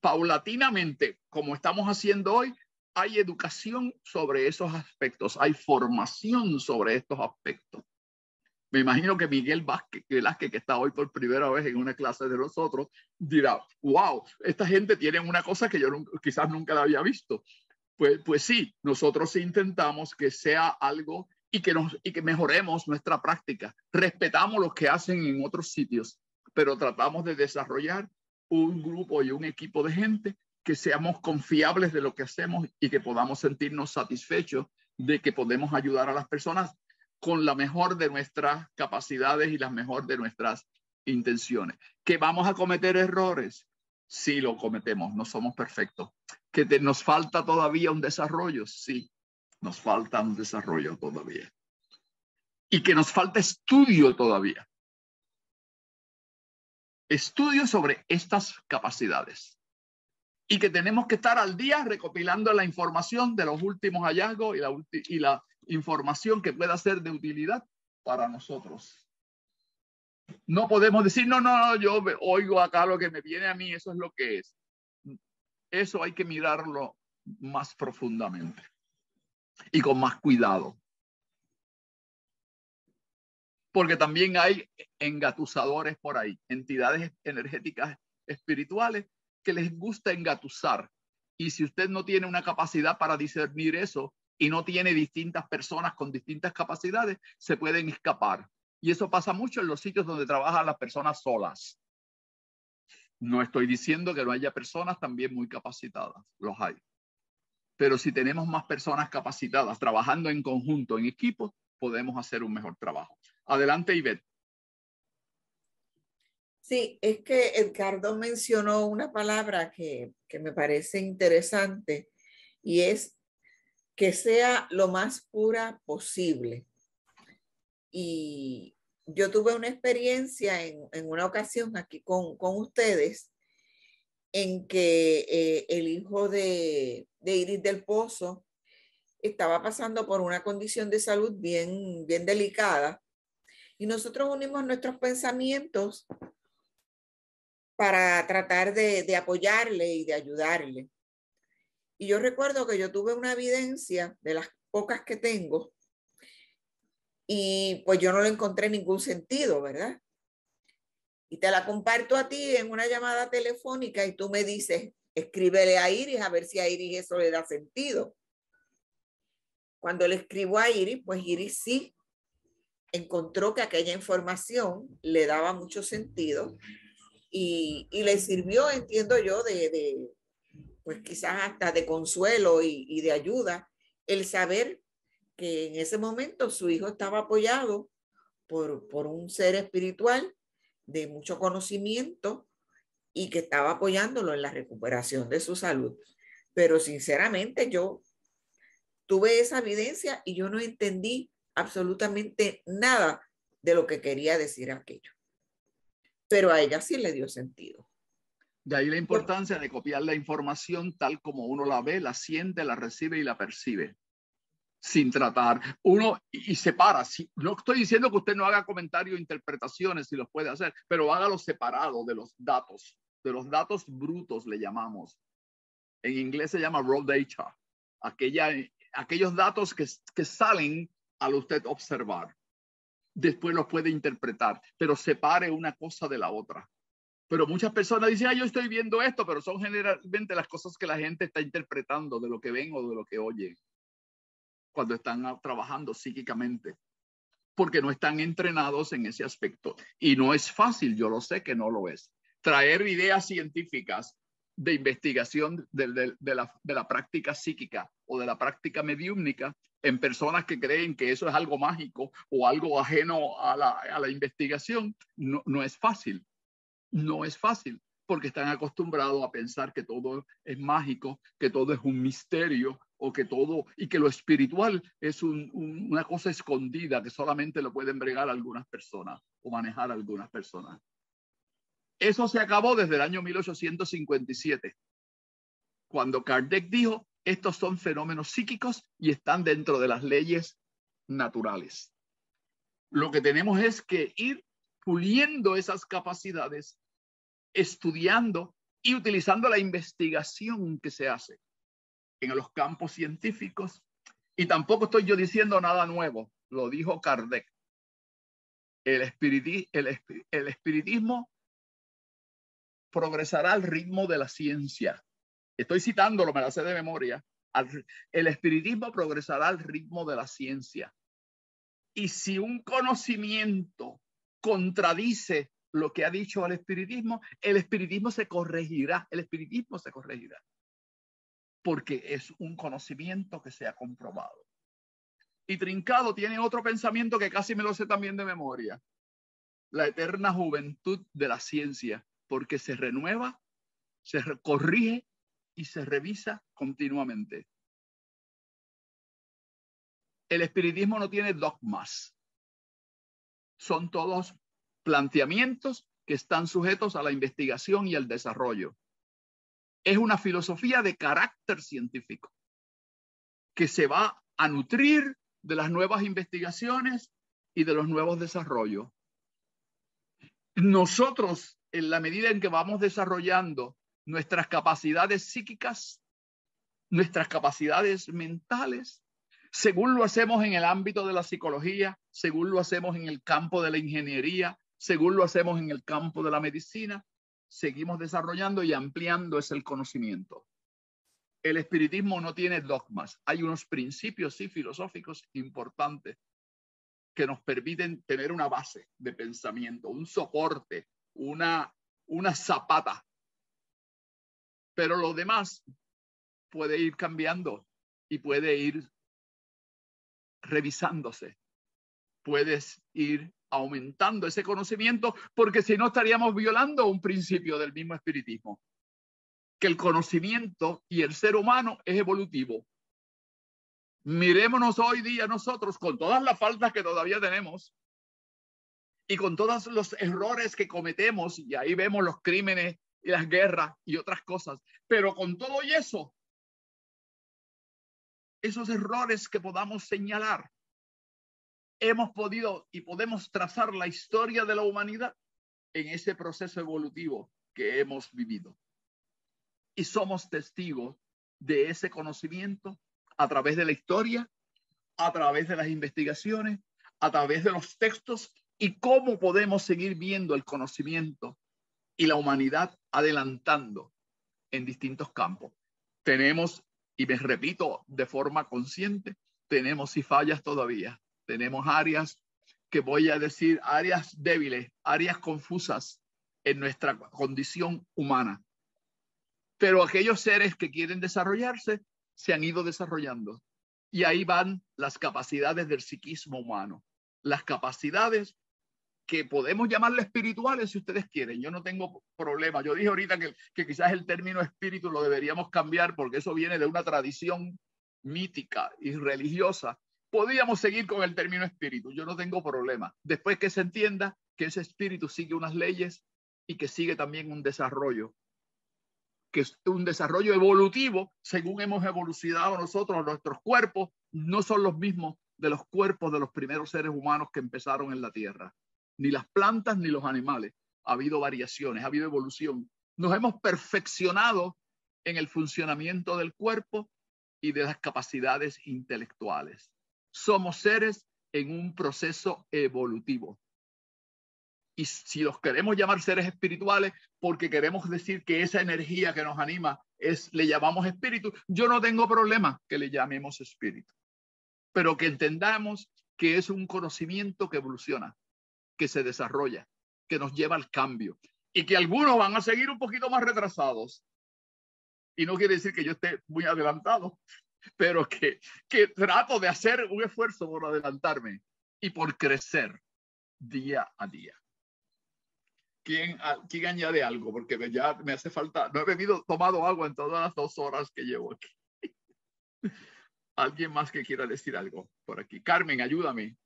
A: paulatinamente, como estamos haciendo hoy, hay educación sobre esos aspectos, hay formación sobre estos aspectos. Me imagino que Miguel Velázquez, que está hoy por primera vez en una clase de nosotros, dirá, wow, esta gente tiene una cosa que yo quizás nunca la había visto. Pues sí, nosotros intentamos que sea algo y que mejoremos nuestra práctica. Respetamos lo que hacen en otros sitios, pero tratamos de desarrollar un grupo y un equipo de gente que seamos confiables de lo que hacemos y que podamos sentirnos satisfechos de que podemos ayudar a las personas con la mejor de nuestras capacidades y la mejor de nuestras intenciones. ¿Que vamos a cometer errores? Sí, lo cometemos, no somos perfectos. ¿Que nos falta todavía un desarrollo? Sí, nos falta un desarrollo todavía. Y que nos falta estudio todavía. Estudio sobre estas capacidades. Y que tenemos que estar al día recopilando la información de los últimos hallazgos y la información que pueda ser de utilidad para nosotros. No podemos decir, no, yo oigo acá lo que me viene a mí, eso es lo que es. Eso hay que mirarlo más profundamente y con más cuidado. Porque también hay engatusadores por ahí, entidades energéticas espirituales que les gusta engatusar. Y si usted no tiene una capacidad para discernir eso y no tiene distintas personas con distintas capacidades, se pueden escapar. Y eso pasa mucho en los sitios donde trabajan las personas solas. No estoy diciendo que no haya personas también muy capacitadas, los hay. Pero si tenemos más personas capacitadas trabajando en conjunto, en equipo, podemos hacer un mejor trabajo. Adelante, Ivette.
B: Sí, es que Edgardo mencionó una palabra que me parece interesante y es que sea lo más pura posible. Y yo tuve una experiencia en una ocasión aquí con ustedes en que el hijo de Iris del Pozo estaba pasando por una condición de salud bien delicada y nosotros unimos nuestros pensamientos para tratar de apoyarle y de ayudarle. Y yo recuerdo que yo tuve una evidencia de las pocas que tengo y pues yo no le encontré ningún sentido, ¿verdad? Y te la comparto a ti en una llamada telefónica y tú me dices, escríbele a Iris a ver si a Iris eso le da sentido. Cuando le escribo a Iris, pues Iris sí encontró que aquella información le daba mucho sentido y le sirvió, entiendo yo, pues quizás hasta de consuelo y de ayuda, el saber que en ese momento su hijo estaba apoyado por un ser espiritual de mucho conocimiento y que estaba apoyándolo en la recuperación de su salud. Pero sinceramente yo tuve esa evidencia y yo no entendí absolutamente nada de lo que quería decir aquello. Pero a ella sí le dio sentido.
A: De ahí la importancia de copiar la información tal como uno la ve, la siente, la recibe y la percibe. Sin tratar. Uno y separa. No estoy diciendo que usted no haga comentarios, interpretaciones, si los puede hacer, pero hágalo separado de los datos brutos le llamamos. En inglés se llama raw data. Aquellos datos que salen al usted observar. Después los puede interpretar, pero separe una cosa de la otra. Pero muchas personas dicen, yo estoy viendo esto, pero son generalmente las cosas que la gente está interpretando de lo que ven o de lo que oyen cuando están trabajando psíquicamente, porque no están entrenados en ese aspecto. Y no es fácil, yo lo sé que no lo es. Traer ideas científicas de investigación de la práctica psíquica o de la práctica mediúmnica en personas que creen que eso es algo mágico o algo ajeno a la investigación, no es fácil. No es fácil, porque están acostumbrados a pensar que todo es mágico, que todo es un misterio, o que todo, y que lo espiritual es una cosa escondida que solamente lo pueden bregar algunas personas o manejar algunas personas. Eso se acabó desde el año 1857, cuando Kardec dijo, estos son fenómenos psíquicos y están dentro de las leyes naturales. Lo que tenemos es que ir puliendo esas capacidades, estudiando y utilizando la investigación que se hace en los campos científicos. Y tampoco estoy yo diciendo nada nuevo, lo dijo Kardec. El espiritismo progresará al ritmo de la ciencia. Estoy citándolo, me la sé de memoria. El espiritismo progresará al ritmo de la ciencia. Y si un conocimiento contradice lo que ha dicho el espiritismo se corregirá, porque es un conocimiento que se ha comprobado. Y Trincado tiene otro pensamiento que casi me lo sé también de memoria: la eterna juventud de la ciencia, porque se renueva, se corrige y se revisa continuamente. El espiritismo no tiene dogmas. Son todos planteamientos que están sujetos a la investigación y al desarrollo. Es una filosofía de carácter científico que se va a nutrir de las nuevas investigaciones y de los nuevos desarrollos. Nosotros, en la medida en que vamos desarrollando nuestras capacidades psíquicas, nuestras capacidades mentales, según lo hacemos en el ámbito de la psicología, según lo hacemos en el campo de la ingeniería, según lo hacemos en el campo de la medicina, seguimos desarrollando y ampliando ese conocimiento. El espiritismo no tiene dogmas. Hay unos principios sí filosóficos importantes que nos permiten tener una base de pensamiento, un soporte, una zapata. Pero lo demás puede ir cambiando y puede ir revisándose. Puedes ir aumentando ese conocimiento, porque si no estaríamos violando un principio del mismo espiritismo, que el conocimiento y el ser humano es evolutivo. Mirémonos hoy día nosotros, con todas las faltas que todavía tenemos y con todos los errores que cometemos, y ahí vemos los crímenes y las guerras y otras cosas, pero con todo y eso, esos errores que podamos señalar, hemos podido y podemos trazar la historia de la humanidad en ese proceso evolutivo que hemos vivido. Y somos testigos de ese conocimiento a través de la historia, a través de las investigaciones, a través de los textos, y cómo podemos seguir viendo el conocimiento y la humanidad adelantando en distintos campos. Tenemos, y me repito de forma consciente, tenemos y fallas todavía. Tenemos áreas que voy a decir, áreas débiles, áreas confusas en nuestra condición humana. Pero aquellos seres que quieren desarrollarse se han ido desarrollando. Y ahí van las capacidades del psiquismo humano. Las capacidades que podemos llamarle espirituales si ustedes quieren. Yo no tengo problema. Yo dije ahorita que quizás el término espíritu lo deberíamos cambiar porque eso viene de una tradición mítica y religiosa. Podríamos seguir con el término espíritu. Yo no tengo problema. Después que se entienda que ese espíritu sigue unas leyes y que sigue también un desarrollo, que es un desarrollo evolutivo según hemos evolucionado nosotros. Nuestros cuerpos no son los mismos de los cuerpos de los primeros seres humanos que empezaron en la Tierra. Ni las plantas ni los animales. Ha habido variaciones, ha habido evolución. Nos hemos perfeccionado en el funcionamiento del cuerpo y de las capacidades intelectuales. Somos seres en un proceso evolutivo. Y si los queremos llamar seres espirituales porque queremos decir que esa energía que nos anima le llamamos espíritu, yo no tengo problema que le llamemos espíritu. Pero que entendamos que es un conocimiento que evoluciona, que se desarrolla, que nos lleva al cambio. Y que algunos van a seguir un poquito más retrasados. Y no quiere decir que yo esté muy adelantado, pero que trato de hacer un esfuerzo por adelantarme y por crecer día a día. ¿Quién añade algo? Porque ya me hace falta. No he tomado agua en todas las 2 horas que llevo aquí. ¿Alguien más que quiera decir algo por aquí? Carmen, ayúdame.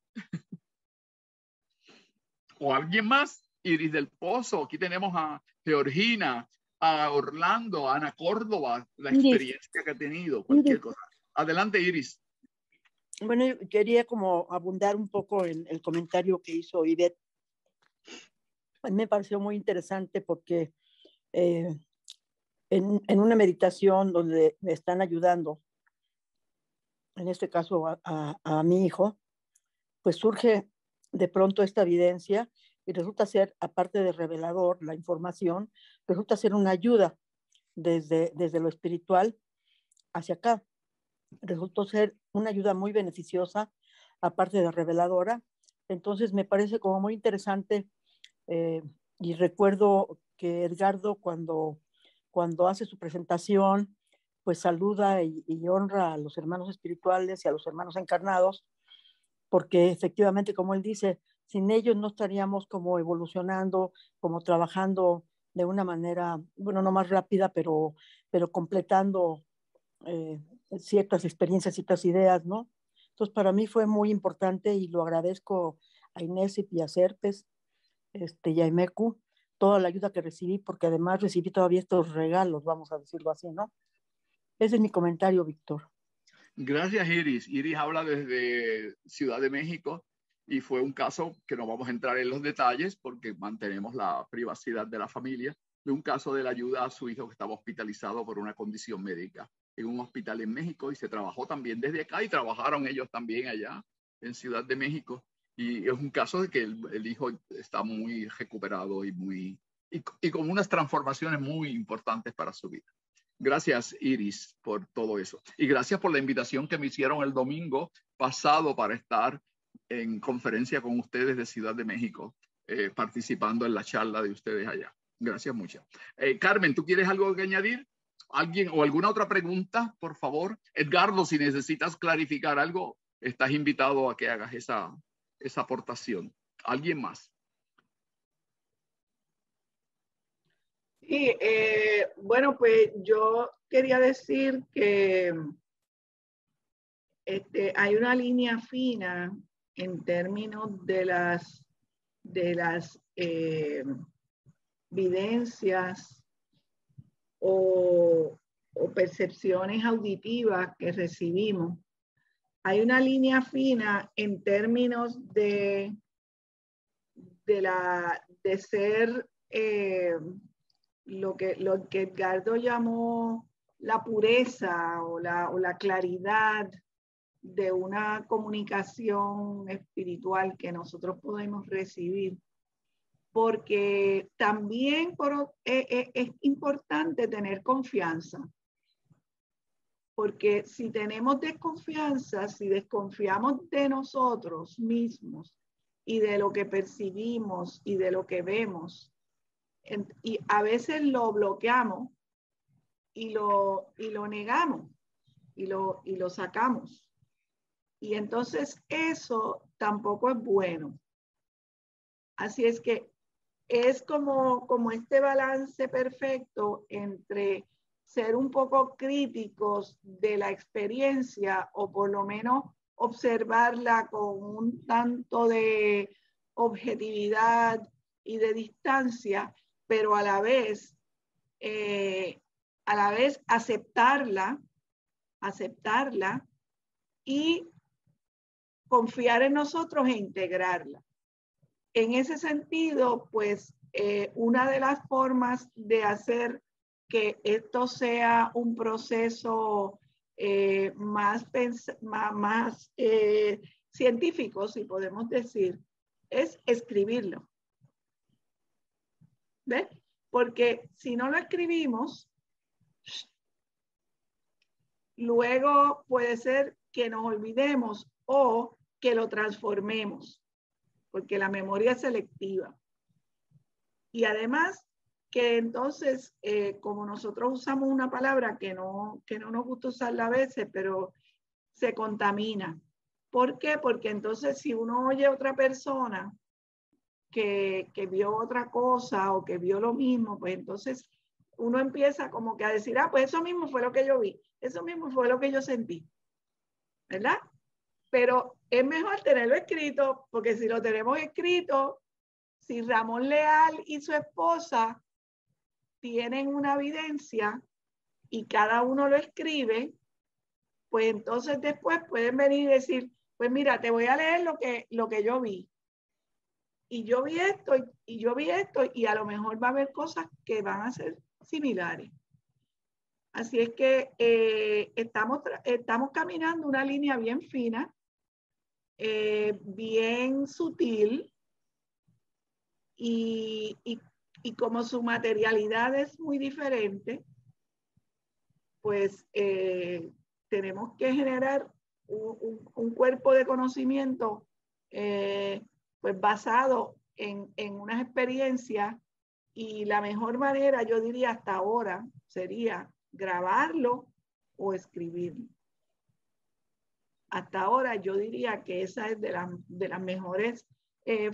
A: ¿O alguien más? Iris del Pozo. Aquí tenemos a Georgina, a Orlando, a Ana Córdoba, la experiencia que ha tenido, cualquier cosa. Adelante, Iris.
J: Bueno, yo quería como abundar un poco en el comentario que hizo Ivette. A mí me pareció muy interesante porque en una meditación donde me están ayudando, en este caso a mi hijo, pues surge de pronto esta evidencia y resulta ser, aparte de revelador, la información, resulta ser una ayuda desde lo espiritual hacia acá. Resultó ser una ayuda muy beneficiosa, aparte de reveladora. Entonces me parece como muy interesante Y recuerdo que Edgardo cuando hace su presentación, pues saluda y honra a los hermanos espirituales y a los hermanos encarnados, porque efectivamente, como él dice, sin ellos no estaríamos como evolucionando, como trabajando de una manera, bueno, no más rápida, pero completando ciertas experiencias, ciertas ideas, ¿no? Entonces, para mí fue muy importante y lo agradezco a Inés y a Serpes y a Imecu, toda la ayuda que recibí, porque además recibí todavía estos regalos, vamos a decirlo así, ¿no? Ese es mi comentario, Víctor.
A: Gracias, Iris. Iris habla desde Ciudad de México y fue un caso que no vamos a entrar en los detalles porque mantenemos la privacidad de la familia, de un caso de la ayuda a su hijo que estaba hospitalizado por una condición médica en un hospital en México, y se trabajó también desde acá y trabajaron ellos también allá en Ciudad de México. Y es un caso de que el hijo está muy recuperado y con unas transformaciones muy importantes para su vida. Gracias, Iris, por todo eso. Y gracias por la invitación que me hicieron el domingo pasado para estar en conferencia con ustedes de Ciudad de México, participando en la charla de ustedes allá. Gracias muchas. Carmen, ¿tú quieres algo que añadir? ¿Alguien o alguna otra pregunta, por favor? Edgardo, si necesitas clarificar algo, estás invitado a que hagas esa aportación. ¿Alguien más?
G: Sí, bueno, pues yo quería decir que hay una línea fina en términos de las videncias o percepciones auditivas que recibimos. Hay una línea fina en términos de ser lo que Edgardo llamó la pureza o la claridad de una comunicación espiritual que nosotros podemos recibir. Porque también es importante tener confianza. Porque si tenemos desconfianza, si desconfiamos de nosotros mismos y de lo que percibimos y de lo que vemos, y a veces lo bloqueamos y lo negamos y lo sacamos. Y entonces eso tampoco es bueno. Así es que es como este balance perfecto entre ser un poco críticos de la experiencia o por lo menos observarla con un tanto de objetividad y de distancia, pero a la vez aceptarla y confiar en nosotros e integrarla. En ese sentido, pues una de las formas de hacer que esto sea un proceso más científico, si podemos decir, es escribirlo. ¿Ves? Porque si no lo escribimos, luego puede ser que nos olvidemos o que lo transformemos, porque la memoria es selectiva. Y además que entonces, como nosotros usamos una palabra que no nos gusta usarla a veces, pero se contamina. ¿Por qué? Porque entonces si uno oye a otra persona que vio otra cosa o que vio lo mismo, pues entonces uno empieza como que a decir, pues eso mismo fue lo que yo vi, eso mismo fue lo que yo sentí, ¿verdad? Pero es mejor tenerlo escrito, porque si lo tenemos escrito, si Ramón Leal y su esposa tienen una evidencia y cada uno lo escribe, pues entonces después pueden venir y decir, pues mira, te voy a leer lo que yo vi. Y yo vi esto, y yo vi esto, y a lo mejor va a haber cosas que van a ser similares. Así es que estamos caminando una línea bien fina, bien sutil, y como su materialidad es muy diferente, pues tenemos que generar un cuerpo de conocimiento pues basado en unas experiencias Y la mejor manera, yo diría hasta ahora, sería grabarlo o escribirlo. Hasta ahora yo diría que esa es de las mejores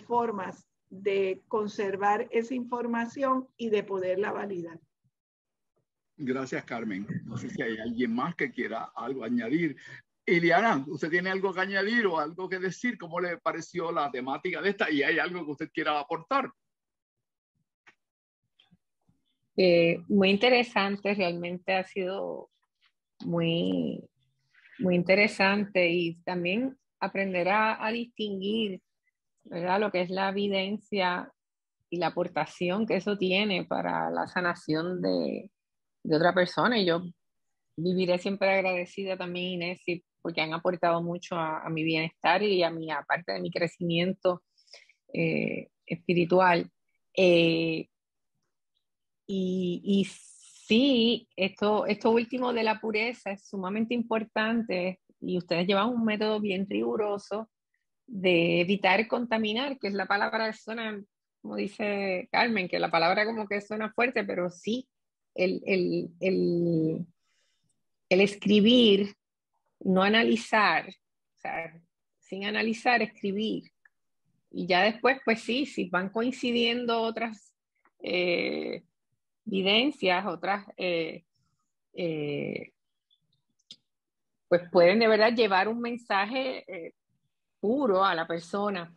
G: formas de conservar esa información y de poderla validar.
A: Gracias, Carmen. No sé si hay alguien más que quiera algo añadir. Iliana, ¿usted tiene algo que añadir o algo que decir? ¿Cómo le pareció la temática de esta? ¿Y hay algo que usted quiera aportar?
H: Muy interesante, realmente ha sido muy, muy interesante y también aprender a distinguir, ¿verdad?, lo que es la evidencia y la aportación que eso tiene para la sanación de otra persona. Y yo viviré siempre agradecida también, Inés, porque han aportado mucho a mi bienestar y a mi, aparte de mi crecimiento espiritual. Y sí, esto último de la pureza es sumamente importante y ustedes llevan un método bien riguroso de evitar contaminar, que es la palabra que suena, como dice Carmen, que la palabra como que suena fuerte, pero sí, el escribir, no analizar, o sea, sin analizar, escribir. Y ya después, pues sí, si van coincidiendo otras evidencias, otras, pues pueden de verdad llevar un mensaje puro a la persona.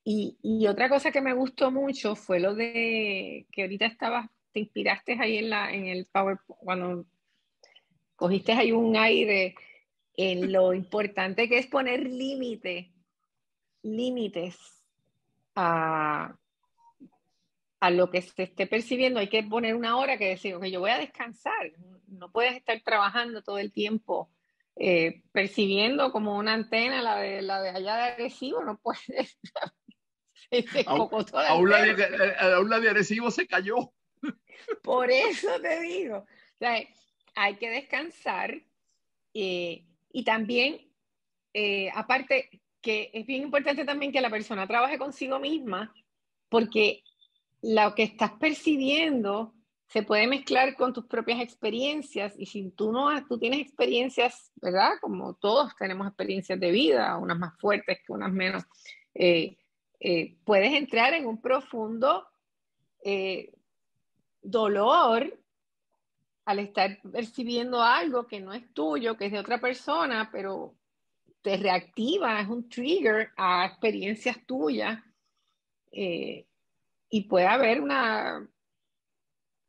H: Y otra cosa que me gustó mucho fue lo de que ahorita te inspiraste ahí en el PowerPoint, cuando cogiste ahí un aire en lo importante que es poner límites a lo que se esté percibiendo. Hay que poner una hora que decir, ok, yo voy a descansar. No puedes estar trabajando todo el tiempo percibiendo como una antena, la de allá de Arecibo, no puedes.
A: Aula de Arecibo se cayó.
H: Por eso te digo, o sea, hay que descansar y también, aparte, que es bien importante también que la persona trabaje consigo misma, porque lo que estás percibiendo se puede mezclar con tus propias experiencias y si tú tienes experiencias, ¿verdad? Como todos tenemos experiencias de vida, unas más fuertes que unas menos, puedes entrar en un profundo dolor al estar percibiendo algo que no es tuyo, que es de otra persona, pero te reactiva, es un trigger a experiencias tuyas y puede haber una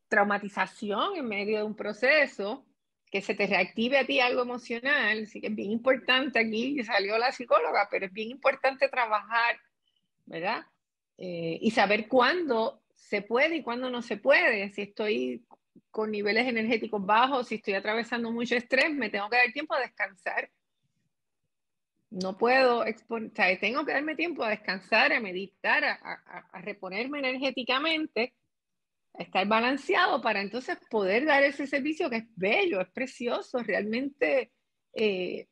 H: traumatización en medio de un proceso que se te reactive a ti algo emocional. Así que es bien importante, aquí salió la psicóloga, pero es bien importante trabajar, ¿verdad? Y saber cuándo se puede y cuándo no se puede. Si estoy con niveles energéticos bajos, si estoy atravesando mucho estrés, me tengo que dar tiempo a descansar. No puedo tengo que darme tiempo a descansar, a meditar, a reponerme energéticamente, a estar balanceado para entonces poder dar ese servicio que es bello, es precioso, realmente es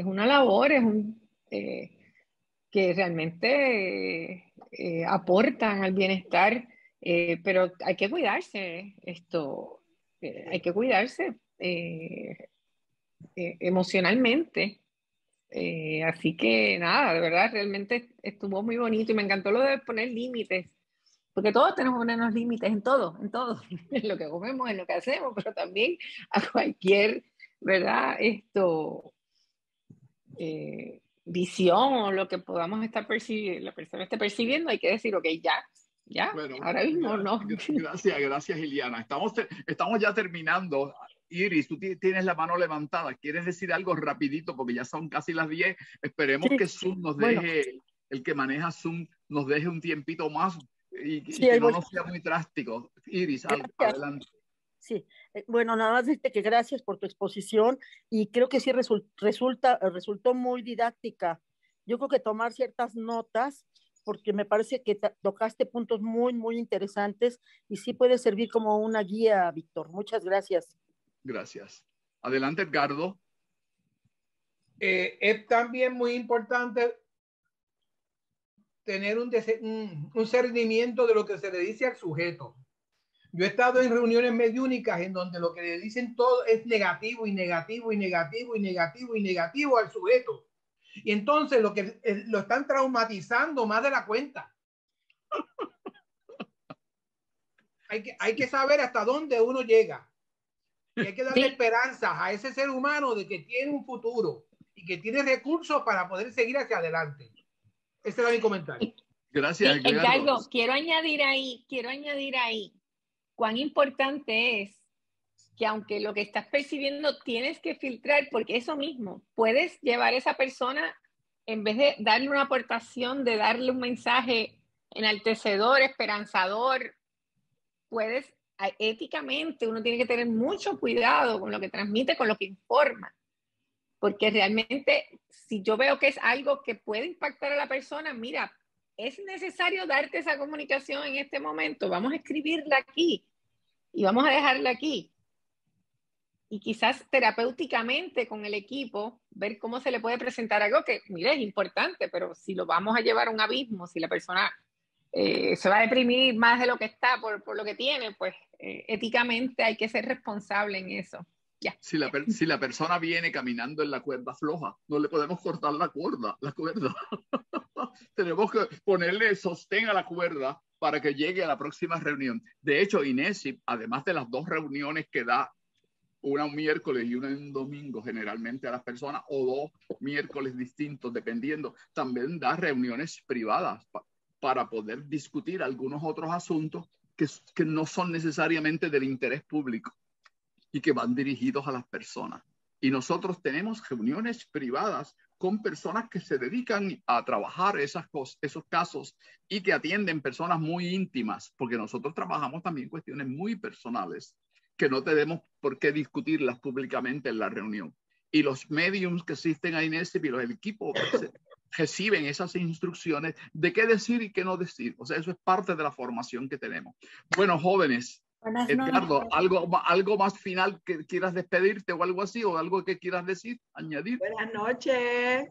H: una labor, que realmente aportan al bienestar, pero hay que cuidarse, hay que cuidarse emocionalmente. Así que nada, de verdad, realmente estuvo muy bonito y me encantó lo de poner límites, porque todos tenemos que ponernos límites en todo, en lo que comemos, en lo que hacemos, pero también a cualquier, ¿verdad? Visión o lo que podamos estar percibiendo, la persona esté percibiendo, hay que decir, ok, ya,
A: bueno,
H: ahora mismo no.
A: Gracias, Iliana. Estamos ya terminando. Iris, tú tienes la mano levantada. ¿Quieres decir algo rapidito? Porque ya son casi las 10. Esperemos que Zoom nos deje, el que maneja Zoom, nos deje un tiempito más y que no nos sea muy drástico. Iris, adelante.
J: Sí, bueno, nada más decirte que gracias por tu exposición y creo que sí resultó muy didáctica. Yo creo que tomar ciertas notas, porque me parece que tocaste puntos muy, muy interesantes y sí puede servir como una guía, Víctor. Muchas gracias.
A: Gracias. Adelante, Edgardo.
I: Es también muy importante tener un discernimiento de lo que se le dice al sujeto. Yo he estado en reuniones mediúnicas en donde lo que le dicen todo es negativo y negativo y negativo y negativo y negativo al sujeto. Y entonces lo están traumatizando más de la cuenta. Hay que saber hasta dónde uno llega. Y hay que darle esperanzas a ese ser humano de que tiene un futuro y que tiene recursos para poder seguir hacia adelante. Ese era mi comentario.
A: Gracias,
H: Edgardo. Quiero añadir ahí cuán importante es que aunque lo que estás percibiendo tienes que filtrar, porque eso mismo, puedes llevar a esa persona, en vez de darle una aportación, de darle un mensaje enaltecedor, esperanzador, puedes, éticamente, uno tiene que tener mucho cuidado con lo que transmite, con lo que informa, porque realmente, si yo veo que es algo que puede impactar a la persona, mira, es necesario darte esa comunicación en este momento, vamos a escribirla aquí y vamos a dejarla aquí. Y quizás terapéuticamente con el equipo, ver cómo se le puede presentar algo que, mire, es importante, pero si lo vamos a llevar a un abismo, si la persona se va a deprimir más de lo que está por lo que tiene, pues éticamente hay que ser responsable en eso. Ya.
A: Si la persona viene caminando en la cuerda floja, no le podemos cortar la cuerda. Tenemos que ponerle sostén a la cuerda para que llegue a la próxima reunión. De hecho, INESIP, además de las 2 reuniones que da, una un miércoles y una un domingo generalmente a las personas, o 2 miércoles distintos, dependiendo, también da reuniones privadas para poder discutir algunos otros asuntos que no son necesariamente del interés público y que van dirigidos a las personas. Y nosotros tenemos reuniones privadas con personas que se dedican a trabajar esos casos y que atienden personas muy íntimas, porque nosotros trabajamos también cuestiones muy personales que no tenemos por qué discutirlas públicamente en la reunión. Y los mediums que existen ahí en INESIP y los equipos reciben esas instrucciones de qué decir y qué no decir. O sea, eso es parte de la formación que tenemos. Bueno, jóvenes, Edgardo, ¿algo más final que quieras despedirte o algo así, o algo que quieras decir, añadir?
G: Buenas noches.